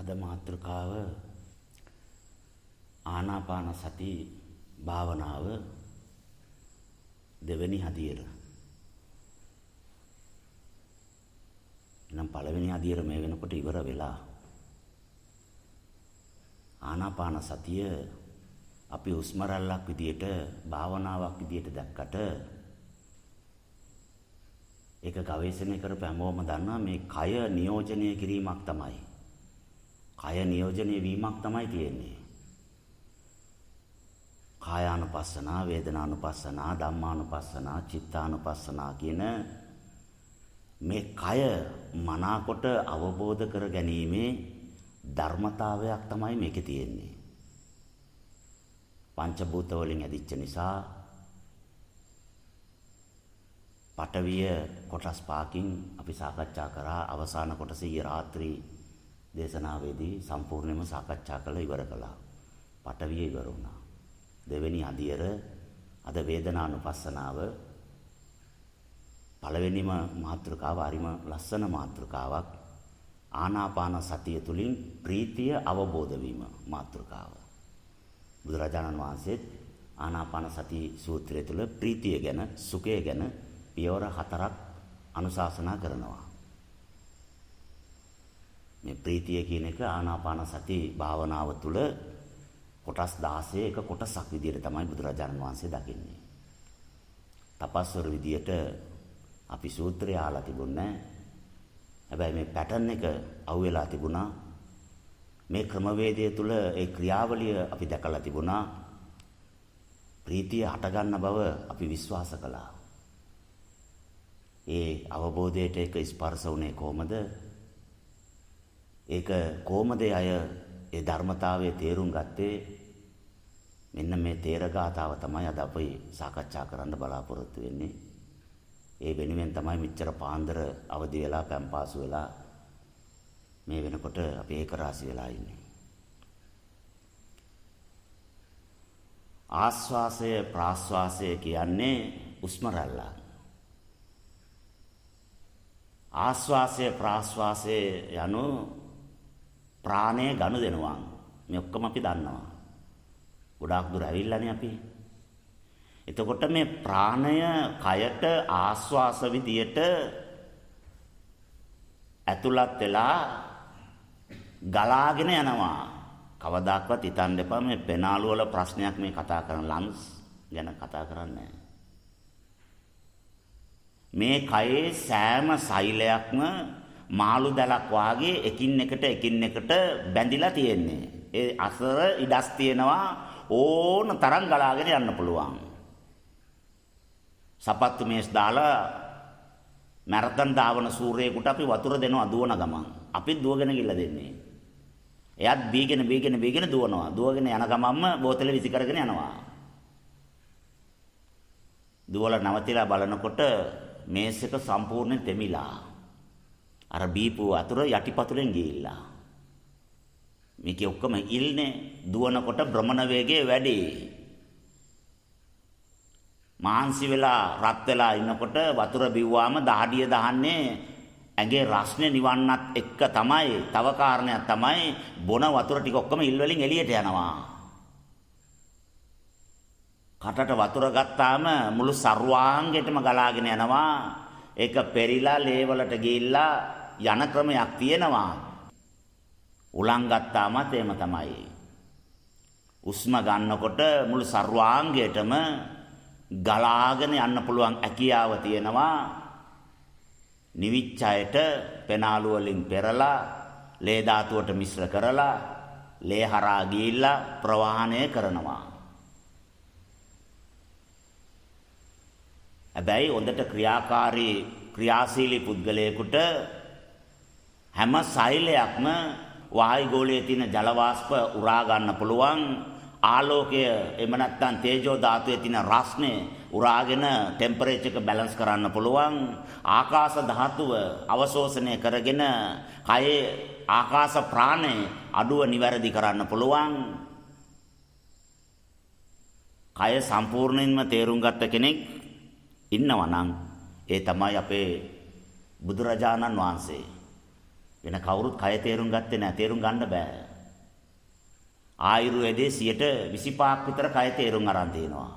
අද මාතෘකාව ආනාපාන සති භාවනාව දෙවෙනි හදියර. නම් පළවෙනි හදියර මේ වෙනකොට ඉවර වෙලා. ආනාපාන සතිය අපි හුස්ම රැල්ලක් විදියට භාවනාවක් විදියට දැක්කට ඒක ගවේෂණය කරපු හැමෝම දන්නවා මේ කය නියෝජනය කිරීමක් තමයි. කය නියෝජනය වීමක් තමයි තියෙන්නේ. කායානුපස්සනා, වේදනානුපස්සනා, ධම්මානුපස්සනා, චිත්තානුපස්සනා කියන මේ කය මනාකොට අවබෝධ කර ගැනීමේ ධර්මතාවයක් තමයි මේකේ තියෙන්නේ. පංච භූත වලින් ඇදිච්ච නිසා පඨවිය කොටස් පහකින් අපි සාකච්ඡා කරා. අවසාන කොටසේ රාත්‍රී දේශනාවේදී සම්පූර්ණයෙන්ම සාකච්ඡා කරලා ඉවර කළා. පඨවිය ඉවර වුණා. දෙවෙනි අදියර අද වේදනානුපස්සනාව. පළවෙනිම මාතෘකාව හරිම ලස්සන මාතෘකාවක්. ආනාපාන සතිය තුළින් ප්‍රීතිය අවබෝධ වීම මාතෘකාව. බුදුරජාණන් වහන්සේත් ආනාපාන සති සූත්‍රය තුළ ප්‍රීතිය ගැන, සුඛය ගැන පියවර 4ක් අනුශාසනා කරනවා. මේ ප්‍රීතිය කියන එක ආනාපාන සති භාවනාව තුළ කොටස් 16 එක කොටසක් විදිහට තමයි බුදුරජාණන් වහන්සේ දකින්නේ. තපස්වර විදියට අපි සූත්‍රය අහලා තිබුණේ. හැබැයි මේ පැටර්න් එක අහුවෙලා තිබුණා. මේ ක්‍රමවේදය තුළ ඒ ක්‍රියාවලිය අපි දැකලා තිබුණා. ප්‍රීතිය හටගන්න බව අපි විශ්වාස කළා. ඒ අවබෝධයට ඒක ස්පර්ශ වුණේ කොහොමද? ඒක කොහොමද අය ඒ ධර්මතාවයේ තේරුම් ගත්තේ? මෙන්න මේ තේරගතාව තමයි අද අපි සාකච්ඡා කරන්න බලාපොරොත්තු වෙන්නේ. ඒ වෙනුවෙන් තමයි මෙච්චර පාන්දර අවදි වෙලා පැම්පාසු වෙලා මේ වෙනකොට අපි ඒක රාසි වෙලා ඉන්නේ. ආස්වාසය ප්‍රාස්වාසය කියන්නේ හුස්ම රැල්ල. ආස්වාසය ප්‍රාස්වාසය යනු ප්‍රාණය ගනුදෙනුවන්. මේ ඔක්කොම අපි දන්නවා. ගොඩාක් දුර ඇවිල්ලානේ අපි. එතකොට මේ ප්‍රාණය කයට ආස්වාස විදියට ඇතුළත් වෙලා ගලාගෙන යනවා. කවදාක්වත් හිතන්න එපා මේ පෙනාලු වල ප්‍රශ්නයක් මේ කතා කරන ලන්ස් ගැන කතා කරන්නේ. මේ කයේ සෑම සෛලයක්ම මාළු දැලක් වාගේ එකින් එකට බැඳිලා තියෙන්නේ. ඒ අසර ඉඩස් තියෙනවා ඕන තරම් ගලාගෙන යන්න පුළුවන්. සපත්තු මේස් දාලා මැරතන් දාවන සූර්යයෙකුට අපි වතුර දෙනවා දුවන ගමන්. අපි දුවගෙන ගිල්ල දෙන්නේ. එයාත් බීගෙන දුවනවා. දුවගෙන යන ගමන්ම බෝතලෙ විසි කරගෙන යනවා. දුවලා නවතිලා බලනකොට මේස් එක සම්පූර්ණයෙන් තෙමිලා. අර බීපු වතුර යටිපතුලෙන් ගිහිල්ලා. මේකේ ඔක්කොම ඉල්නේ. දුවනකොට භ්‍රමණ වේගය වැඩි. මාන්සි වෙලා රත් වෙලා ඉන්නකොට වතුර බිව්වාම දහඩිය දහන්නේ ඇඟේ රස්නේ නිවන්නත් එක්ක තමයි. තව කාරණයක් තමයි බොන වතුර ටික ඔක්කොම ඉල් වලින් එළියට යනවා. කටට වතුර ගත්තාම මුළු සර්වාංගෙටම ගලාගෙන යනවා. ඒක පෙරිලා ලේ වලට ගිහිල්ලා යන ක්‍රමයක් තියෙනවා. උලන් ගත්තාමත් එහෙම තමයි. උස්ම ගන්නකොට මුළු සර්වාංගයටම ගලාගෙන යන්න පුළුවන් හැකියාව තියෙනවා. නිවිච්ඡයට පෙනාලු වලින් පෙරලා ලේ ධාතුවට මිශ්‍ර කරලා ලේ හරහා ගිහිල්ලා ප්‍රවාහණය කරනවා. හැබැයි හොඳට ක්‍රියාශීලී පුද්ගලයෙකුට හැම සෛලයක්ම වායුගෝලයේ තියෙන ජල වාෂ්ප උරා ගන්න පුළුවන්. ආලෝකය එහෙම නැත්නම් තේජෝ ධාතුවේ තියෙන රස්නේ උරාගෙන ටෙම්පරේචර් එක බැලන්ස් කරන්න පුළුවන්. ආකාශ ධාතුව අවශෝෂණය කරගෙන කයේ ආකාශ ප්‍රාණය අඩුව නිවැරදි කරන්න පුළුවන්. කය සම්පූර්ණයෙන්ම තේරුම් ගත්ත කෙනෙක් ඉන්නවා නම් ඒ තමයි අපේ බුදුරජාණන් වහන්සේ. වෙන කවුරුත් කය තේරුම් ගත්තේ නැහැ. තේරුම් ගන්න බෑ. ආයුර්වේදයේ 25% විතර කය තේරුම් අරන් තියෙනවා.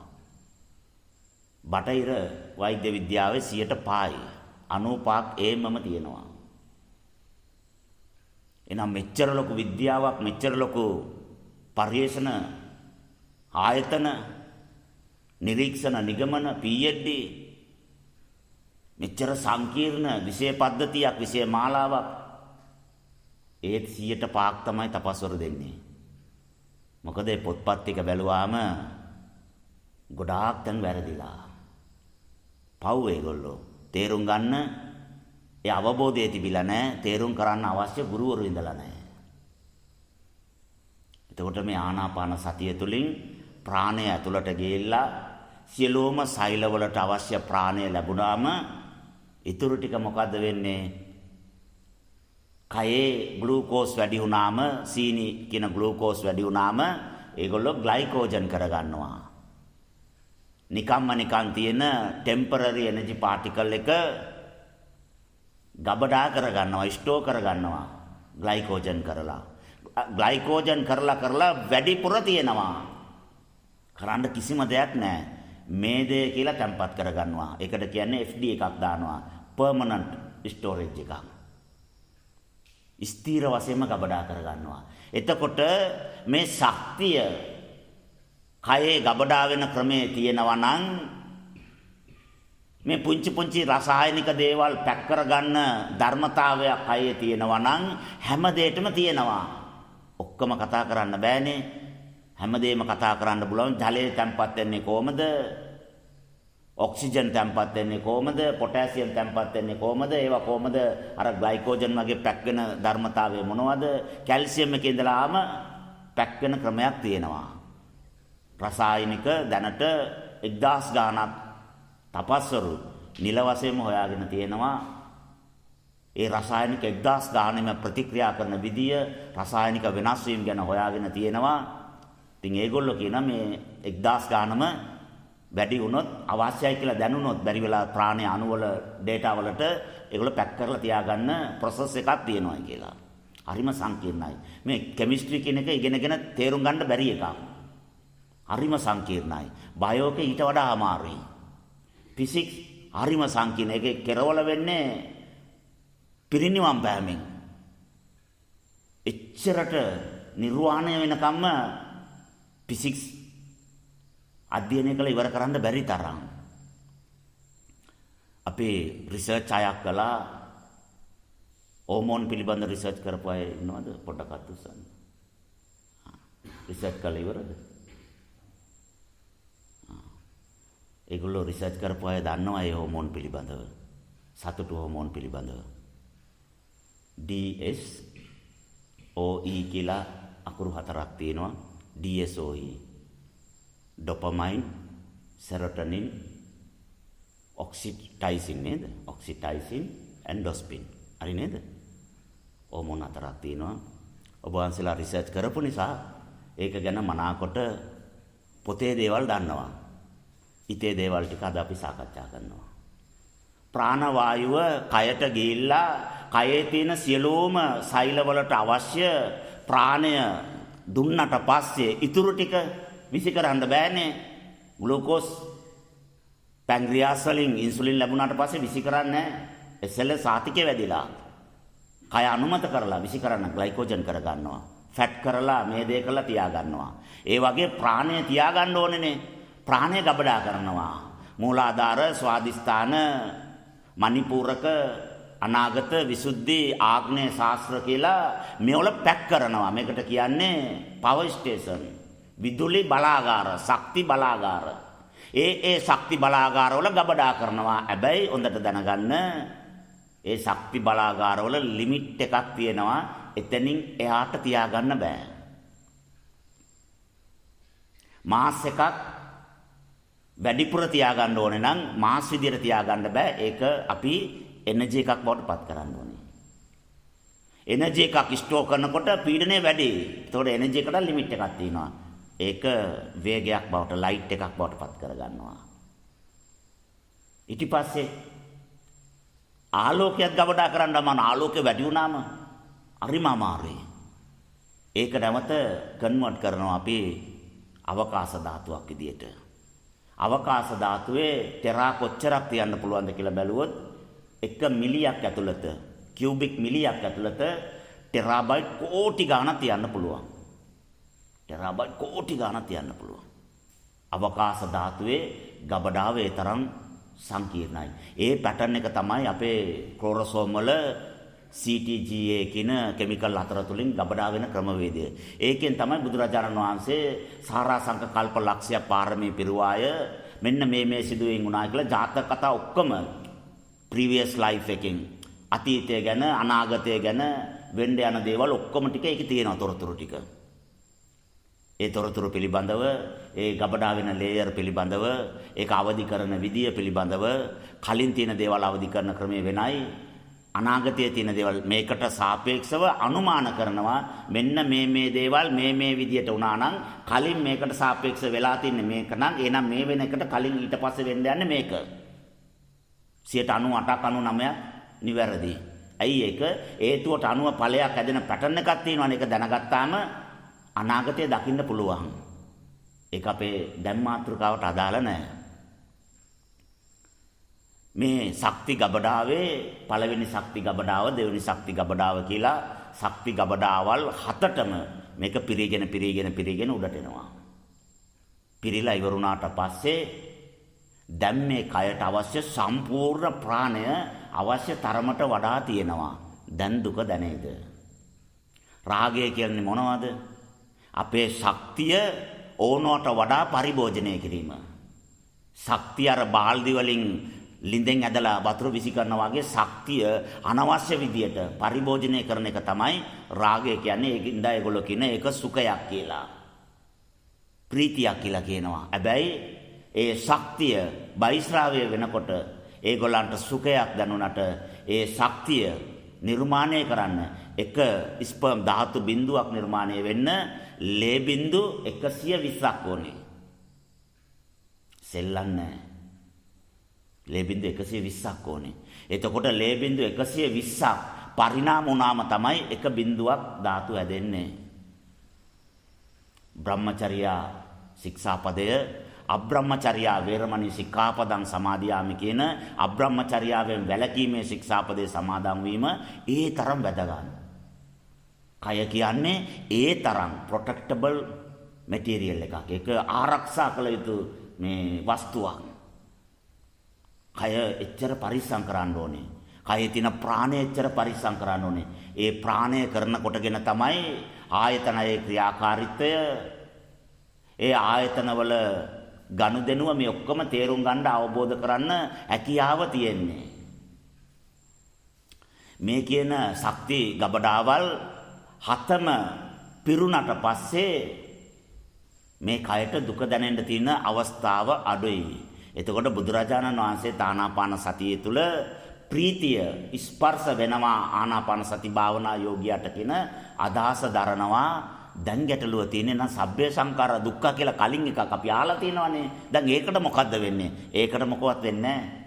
බටහිර වෛද්‍ය විද්‍යාවේ 5%යි. 95ක් ඒමම තියෙනවා. එනම් මෙච්චර ලොකු විද්‍යාවක්, මෙච්චර ලොකු පර්යේෂණ ආයතන, නිරීක්ෂණ නිගමන, PhD, මෙච්චර සංකීර්ණ විෂය පද්ධතියක්, විෂය මාලාවක්, ඒත් 100%ක් තමයි තපස්වර දෙන්නේ. මොකද මේ පොත්පත් ටික බැලුවාම ගොඩාක් තැන් වැරදිලා. පව් ඒගොල්ලෝ තේරුම් ගන්න ඒ අවබෝධය තිබිලා නැහැ. තේරුම් කරන්න අවශ්‍ය ගුරුවරු ඉඳලා නැහැ. එතකොට මේ ආනාපාන සතිය තුළින් ප්‍රාණය ඇතුළට ගිහිල්ලා සියලුම සෛලවලට අවශ්‍ය ප්‍රාණය ලැබුණාම ඊටු ටික මොකද්ද වෙන්නේ? කයේ ග්ලූකෝස් වැඩි වුණාම, සීනි කියන ග්ලූකෝස් වැඩි වුණාම ඒගොල්ලෝ ග්ලයිකෝජන් කරගන්නවා. නිකන් තියෙන ටෙම්පරරි එනර්ජි පාටිකල් එක ගබඩා කරගන්නවා, ස්ටෝර් කරගන්නවා ග්ලයිකෝජන් කරලා. ග්ලයිකෝජන් කරලා වැඩිපුර තියෙනවා. කරන්න කිසිම දෙයක් නැහැ. මේදේ කියලා තැම්පත් කරගන්නවා. ඒකට කියන්නේ FD එකක් දානවා. පර්මනන්ට් ස්ටෝරේජ් එකක්. ස්ථීර වශයෙන්ම ගබඩා කරගන්නවා. එතකොට මේ ශක්තිය කයේ ගබඩා වෙන ක්‍රමයේ තියෙනවා නම් මේ පුංචි රසායනික දේවල් පැක් කරගන්න ධර්මතාවයක් කයේ තියෙනවා නම් හැම දෙයකම තියෙනවා. ඔක්කොම කතා කරන්න බෑනේ. හැමදේම කතා කරන්න බුලවන්. ජලය තැම්පත් වෙන්නේ කොහමද? ඔක්සිජන් තැම්පත් වෙන්නේ කොහමද? පොටෑසියම් තැම්පත් වෙන්නේ කොහමද? ඒවා කොහමද අර ග්ලයිකෝජන් වගේ පැක් වෙන ධර්මතාවය මොනවද? කැල්සියම් එකේ ඉඳලාම පැක් වෙන ක්‍රමයක් තියෙනවා. රසායනික දැනට 1000 ගාණක් තපස්වරු නිල වශයෙන්ම හොයාගෙන තියෙනවා. ඒ රසායනික 1000 ගාණෙම ප්‍රතික්‍රියා කරන විදිය, රසායනික වෙනස් වීම ගැන හොයාගෙන තියෙනවා. ඉතින් ඒගොල්ලෝ කියන මේ 1000 ගානම වැඩි වුණොත් අවශ්‍යයි කියලා දැනුනොත් බැරි වෙලා ප්‍රාණය අණුවල ඩේටා වලට ඒගොල්ලෝ පැක් කරලා තියාගන්න ප්‍රොසෙස් එකක් තියෙනවා කියලා. හරිම සංකීර්ණයි. මේ කෙමිස්ට්‍රි කියන එක ඉගෙනගෙන තේරුම් ගන්න බැරි එකක්. හරිම සංකීර්ණයි. බයෝ එක ඊට වඩා අමාරුයි. ෆිසික්ස් හරිම සංකීර්ණ. ඒකේ කෙරවල වෙන්නේ පිරිනිවන් පෑමෙන්. එච්චරට නිර්වාණය වෙනකම්ම ෆිසික්ස් අධ්‍යයනය කළ ඉවර කරන්න බැරි තරම්. අපේ රිසර්ච් අයක් කළා. හෝමෝන් පිළිබඳ රිසර්ච් කරපු අය ඉන්නවද? පොඩ්ඩක් අත් උස්සන්න. රිසර්ච් කළ ඉවරද? ඒගොල්ලෝ රිසර්ච් කරපු අය දන්නවා ඒ හෝමෝන් පිළිබඳව. සතුටු හෝමෝන් පිළිබඳව. DSOE කියලා අකුරු 4ක් තියෙනවා. DSOE, dopamine, serotonin, oxytocin නේද? oxytocin, endorphin. හරි නේද? හෝමෝන් 4ක් තියෙනවා. ඔබ වහන්සේලා රිසර්ච් කරපු නිසා ඒක ගැන මනාකොට පොතේ දේවල් දන්නවා. හිතේ දේවල් ටික අද අපි සාකච්ඡා කරනවා. ප්‍රාණ වායුව කයට ගිහිල්ලා කයේ තියෙන සියලුම සෛලවලට අවශ්‍ය ප්‍රාණය දුන්නට පස්සේ ඉතුරු ටික විසි කරන්න බෑනේ. ග්ලූකෝස් පැන්ක්‍රියාස් වලින් ඉන්සුලින් ලැබුණාට පස්සේ විසි කරන්නේ නැහැ. සෙල් සාතිකේ වැඩිලා කය අනුමත කරලා විසි කරන්න ග්ලයිකෝජන් කරගන්නවා. ෆැට් කරලා මේදේ කරලා තියාගන්නවා. ඒ වගේ ප්‍රාණය තියාගන්න ඕනේනේ. ප්‍රාණය ගබඩා කරනවා. මූලාධාර, ස්වාදිස්ථාන, මණිපූරක, අනාගත, විසුද්ධි, ආග්නේය ශාස්ත්‍ර කියලා මේවල පැක් කරනවා. මේකට කියන්නේ පවර් ස්ටේෂන්, විදුලි බලාගාර, ශක්ති බලාගාර. ඒ ශක්ති බලාගාරවල ගබඩා කරනවා. හැබැයි හොඳට දැනගන්න ඒ ශක්ති බලාගාරවල ලිමිට් එකක් තියෙනවා. එතනින් එහාට තියාගන්න බෑ. මාස් එකක් වැඩිපුර තියාගන්න ඕනේ නම් මාස් විදියට තියාගන්න බෑ. ඒක අපි එනර්ජි එකක් බවට පත් කරන්න ඕනේ. එනර්ජි එකක් ස්ටෝර් කරනකොට පීඩනය වැඩි. ඒතකොට එනර්ජි එකට ලිමිට් එකක් තියෙනවා. ඒක වේගයක් බවට, ලයිට් එකක් බවට පත් කරගන්නවා. ඊට පස්සේ ආලෝකයක් ගබඩා කරන්න මම ආලෝකය වැඩි වුණාම හරිම අමාරුයි. ඒක නැවත කන්වර්ට් කරනවා අපි අවකාශ ධාතුවක් විදියට. අවකාශ ධාතුවේ ටෙරා කොච්චරක් තියන්න පුළුවන්ද කියලා බැලුවොත් 1 මිලියක් ඇතුළත කියුබික් මිලියක් ඇතුළත ටෙරාබයිට් කෝටි ගණන් තියන්න පුළුවන්. ටෙරාබයිට් කෝටි ගණන් තියන්න පුළුවන්. අවකාශ ධාතුවේ ගබඩාව ඒ තරම් සංකීර්ණයි. ඒ පැටර්න් එක තමයි අපේ ක්ලෝරෝසෝම් වල CTGA කියන කිමිකල් හතර තුලින් ගබඩා වෙන ක්‍රමවේදය. ඒකෙන් තමයි බුදුරජාණන් වහන්සේ සාරාංශක කල්ප ලක්ෂය පාරමී පිරුවාය මෙන්න මේ සිදුවීම් වුණා කියලා ජාතක කතා ඔක්කොම previous life එකෙන් අතීතය ගැන අනාගතය ගැන වෙන්න යන දේවල් ඔක්කොම ටික ඒකේ තියෙනවා තොරතුරු ටික. ඒ තොරතුරු පිළිබඳව ඒ ගබඩා වෙන ලේයර් පිළිබඳව ඒක අවදි කරන විදිය පිළිබඳව කලින් තියෙන දේවල් අවදි කරන ක්‍රමය වෙනයි අනාගතයේ තියෙන දේවල් මේකට සාපේක්ෂව අනුමාන කරනවා මෙන්න මේ දේවල් මේ විදියට වුණා නම් කලින් මේකට සාපේක්ෂව වෙලා තින්නේ මේක නම් එහෙනම් මේ වෙන එකට කලින් ඊට පස්සේ වෙන්න යන්නේ මේක 98ක් 99ක් නිවැරදි. ඇයි ඒක හේතුවට අනුව ඵලයක් ඇදෙන පැටර්න් එකක් තියෙනවනේ ඒක දැනගත්තාම අනාගතය දකින්න පුළුවන්. ඒක අපේ දැන් මාතෘකාවට අදාළ නැහැ. මේ ශක්ති ගබඩාවේ පළවෙනි ශක්ති ගබඩාව දෙවෙනි ශක්ති ගබඩාව කියලා ශක්ති ගබඩාවල් 7ටම මේක පිරීගෙන උඩට එනවා. පිරීලා ඉවරුණාට පස්සේ දැන් මේ කයට අවශ්‍ය සම්පූර්ණ ප්‍රාණය අවශ්‍ය තරමට වඩා තියෙනවා. දැන් දුක දැනේද? රාගය කියන්නේ මොනවද? අපේ ශක්තිය ඕනවට වඩා පරිභෝජනය කිරීම. ශක්තිය අර බාල්දි වලින් ලිඳෙන් ඇදලා වතුර විසි කරනවා වගේ ශක්තිය අනවශ්‍ය විදියට පරිභෝජනය කරන එක තමයි රාගය කියන්නේ. ඒකින්ද ඒගොල්ලෝ කියන ඒක සුඛයක් කියලා. ප්‍රීතියක් කියලා කියනවා. හැබැයි ඒ ශක්තිය බයිස්රාවය වෙනකොට ඒගොල්ලන්ට සුඛයක් දැනුණට ඒ ශක්තිය නිර්මාණය කරන්න එක ස්පර්ම් ධාතු බිඳුවක් නිර්මාණය වෙන්න ලේ බිඳු 120ක් ඕනේ. සෙල්ලන්නේ ලේ බිඳු 120ක් ඕනේ. එතකොට ලේ බිඳු 120ක් පරිණාම වුණාම තමයි එක බිඳුවක් ධාතු හැදෙන්නේ. බ්‍රහ්මචර්යා ශික්ෂාපදය අබ්‍රහ්මචර්යා වේරමණී සික්ඛාපදං සමාදියාමි කියන අබ්‍රහ්මචර්යාවෙන් වැළකීමේ ශික්ෂාපදේ සමාදන් වීම ඒ තරම් වැදගත්. කය කියන්නේ ඒ තරම් ප්‍රොටෙක්ටබල් මැටීරියල් එකක්. ඒක ආරක්ෂා කළ යුතු මේ වස්තුවක්. කය එච්චර පරිස්සම් කරන්න ඕනේ. කයේ තියෙන ප්‍රාණය එච්චර පරිස්සම් කරන්න ඕනේ. ඒ ප්‍රාණය කරනකොටගෙන තමයි ආයතනයේ ක්‍රියාකාරීත්වය ඒ ආයතනවල ගනුදෙනුව මේ ඔක්කොම තේරුම් ගන්න අවබෝධ කරන්න හැකියාව තියෙන්නේ. මේ කියන ශක්ති ගබඩාවල් 7ම පිරුණට පස්සේ මේ කයට දුක දැනෙන්න තියෙන අවස්ථාව අඩුයි. එතකොට බුදුරජාණන් වහන්සේ ආනාපාන සතිය තුල ප්‍රීතිය ස්පර්ශ වෙනවා ආනාපාන සති භාවනා යෝගියට කියන අදහස දරනවා. දැන් ගැටලුව තියෙන්නේ නම් සබ්බේ සංඛාර දුක්ඛ කියලා කලින් එකක් අපි අහලා තියෙනවානේ. දැන් ඒකට මොකද්ද වෙන්නේ? ඒකට මොකවත් වෙන්නේ නැහැ.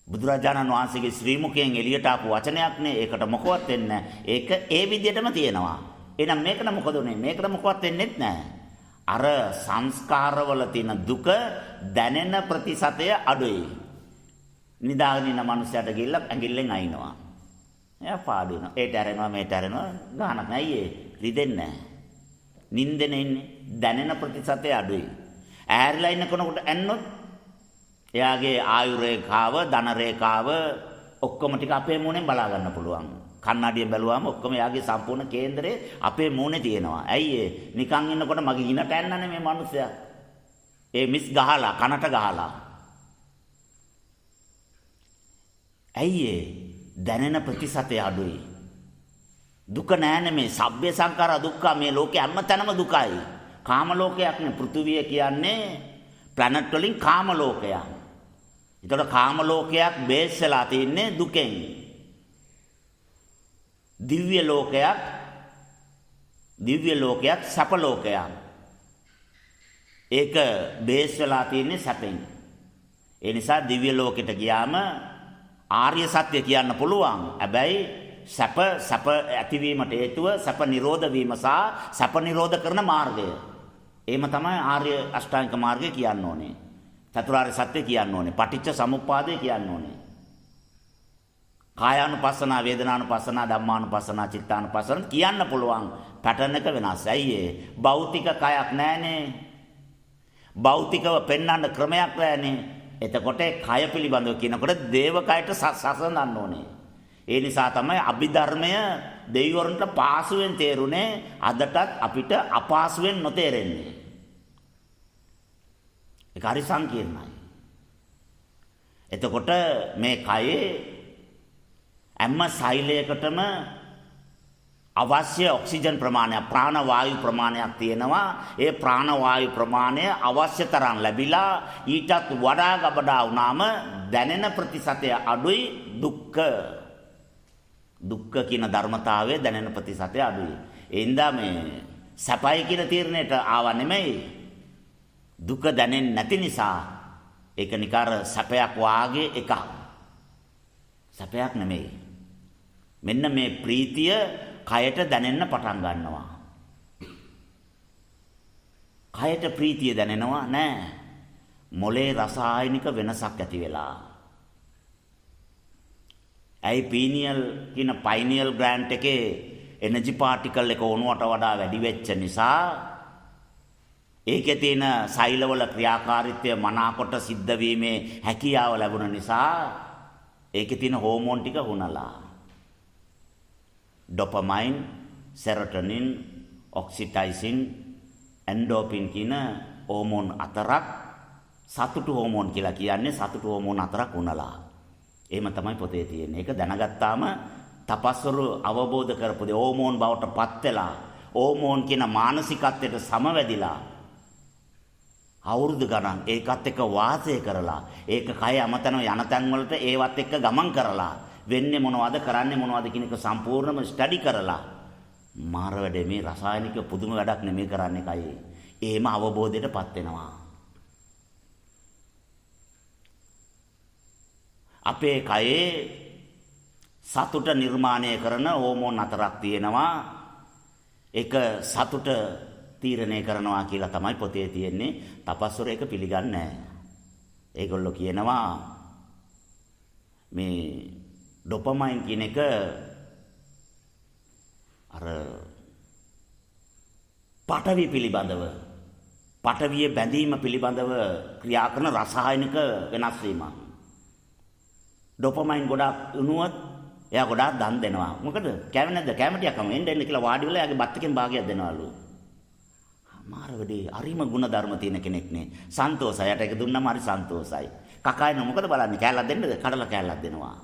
බුදුරජාණන් වහන්සේගේ ශ්‍රී මුඛයෙන් එළියට ආපු වචනයක් නේ. ඒකට මොකවත් වෙන්නේ නැහැ. ඒක ඒ විදිහටම තියෙනවා. එහෙනම් මේකට මොකද උනේ? මේකට මොකවත් වෙන්නේත් නැහැ. අර සංස්කාරවල තියෙන දුක දැනෙන ප්‍රතිශතය අඩුයි. නිදාගෙන ඉන්න මනුස්සයට ගිහිල්ලා ඇඟිල්ලෙන් අයින්නවා. එයා පාඩු වෙනවා. ඒට ඇරෙනවා මේට ඇරෙනවා ගානක් නැහැ. රිදෙන්නේ නැහැ. නිින්දෙන ඉන්නේ දැනෙන ප්‍රතිශතය අඩුයි. ඈරිලා ඉන්න කෙනෙකුට ඇන්නොත් එයාගේ ආයු රේඛාව, ධන රේඛාව ඔක්කොම ටික අපේ මූණෙන් බලා ගන්න පුළුවන්. කන්නඩියෙන් බැලුවාම ඔක්කොම එයාගේ සම්පූර්ණ කේන්දරේ අපේ මූණේ තියෙනවා. ඇයි ඒ? නිකන් ඉන්නකොට මගේ හිනට ඇන්නනේ මේ මිනිස්සයා. ඒ මිස් ගහලා කනට ගහලා. ඇයි ඒ? දැනෙන ප්‍රතිශතය අඩුයි. දුක නෑනේ මේ සබ්බේ සංඛාර දුක්ඛ මේ ලෝකේ හැමතැනම දුකයි. කාම ලෝකයක් නේ පෘථුවිය කියන්නේ ප්ලැනට් වලින් කාම ලෝකයක්. ඒතකොට කාම ලෝකයක් බේස් වෙලා තින්නේ දුකෙන්. දිව්‍ය ලෝකයක් සැප ලෝකයක්. ඒක බේස් වෙලා තින්නේ සැපෙන්. ඒ නිසා දිව්‍ය ලෝකෙට ගියාම ආර්ය සත්‍ය කියන්න පුළුවන්. හැබැයි සැප ඇතිවීමට හේතුව සැප නිරෝධ වීම සහ සැප නිරෝධ කරන මාර්ගය. එහෙම තමයි ආර්ය අෂ්ටාංගික මාර්ගය කියන්න ඕනේ. චතුරාර්ය සත්‍ය කියන්න ඕනේ. පටිච්ච සමුප්පාදය කියන්න ඕනේ. කායානුපස්සනා, වේදනානුපස්සනා, ධම්මානුපස්සනා, චිත්තානුපස්සනා කියන්න පුළුවන් පැටර්න් එක වෙනස්. ඇයි ඒ? භෞතික කයක් නැහනේ. භෞතිකව පෙන්වන්න ක්‍රමයක් නැහනේ. එතකොට කය පිළිබඳව කියනකොට දේව කයට සසඳන්න ඕනේ. ඒ නිසා තමයි අභිධර්මය දෙවිවරුන්ට පාසුවෙන් තේරුනේ, අදටත් අපිට අපහසුවෙන් නොතේරෙන්නේ. ඒක හරි සංකීර්ණයි. එතකොට මේ කයේ හැම සෛලයකටම අවශ්‍ය ඔක්සිජන් ප්‍රමාණය, ප්‍රාණ වායු ප්‍රමාණයක් තියෙනවා. ඒ ප්‍රාණ වායු ප්‍රමාණය අවශ්‍ය තරම් ලැබිලා ඊටත් වඩා ගබඩා වුණාම දැනෙන ප්‍රතිශතය අඩුයි. දුක්ඛ කියන ධර්මතාවය දැනෙන ප්‍රතිශතය අඩුයි. ඒ හින්දා මේ සැපයි කියන තීරණයට ආව නෙමෙයි. දුක දැනෙන්නේ නැති නිසා ඒක නිකාර සැපයක් වාගේ එකක්. සැපයක් නෙමෙයි. මෙන්න මේ ප්‍රීතිය කයට දැනෙන්න පටන් ගන්නවා. කයට ප්‍රීතිය දැනෙනවා නෑ. මොලේ රසායනික වෙනසක් ඇති වෙලා. ඇයි පීනියල් කියන පයිනියල් ග්ලෑන්ඩ් එකේ එනර්ජි පාටිකල් එක ඕනුවට වඩා වැඩි වෙච්ච නිසා ඒකේ තියෙන සෛලවල ක්‍රියාකාරීත්වය මනාකොට සිද්ධ වීමේ හැකියාව ලැබුණ නිසා ඒකේ තියෙන හෝමෝන් ටික හුනලා. ඩොපමයින්, සෙරොටොනින්, ඔක්සිටොසින්, එන්ඩෝෆින් කියන හෝමෝන් හතරක් සතුටු හෝමෝන් කියලා කියන්නේ සතුටු හෝමෝන් හතරක් උනලා. එහෙම තමයි පොතේ තියෙන්නේ. ඒක දැනගත්තාම තපස්වරු අවබෝධ කරපු දේ හෝමෝන් බවට පත් වෙලා හෝමෝන් කියන මානසිකත්වයට සමවැදිලා අවුරුදු ගණන් ඒකත් එක්ක වාසය කරලා ඒක කය අමතන යන තැන් වලට ඒවත් එක්ක ගමන් කරලා වෙන්නේ මොනවද කරන්නේ මොනවද කියන එක සම්පූර්ණයෙන්ම ස්ටඩි කරලා මාර වැඩේ මේ රසායනික පුදුම වැඩක් නෙමෙයි කරන්නේ කයේ. එහෙම අවබෝධයටපත් වෙනවා. අපේ කයේ සතුට නිර්මාණය කරන හෝමෝන් හතරක් තියෙනවා. ඒක සතුට තීරණය කරනවා කියලා තමයි පොතේ තියෙන්නේ. තපස්වර ඒක පිළිගන්නේ නැහැ. ඒගොල්ලෝ කියනවා මේ ඩොපමයින් කියන එක අර පඨවි පිළිබඳව, පඨවියේ බැඳීම පිළිබඳව ක්‍රියා කරන රසායනික වෙනස් වීමක්. ඩොපමයින් ගොඩක් උණුවත් එයා ගොඩාක් දන් දෙනවා. මොකද කැමේ නැද්ද? කැමටියක් කම එන්න කියලා වාඩි වෙලා එයාගේ බත් එකෙන් භාගයක් දෙනවලු. මාර වෙඩේ අරිම ගුණ ධර්ම තියෙන කෙනෙක් නේ. සන්තෝෂයි. යට ඒක දුන්නම හරි සන්තෝෂයි. කකායන මොකද බලන්නේ? කෑල්ලක් දෙන්නද? කඩලා කෑල්ලක් දෙනවා.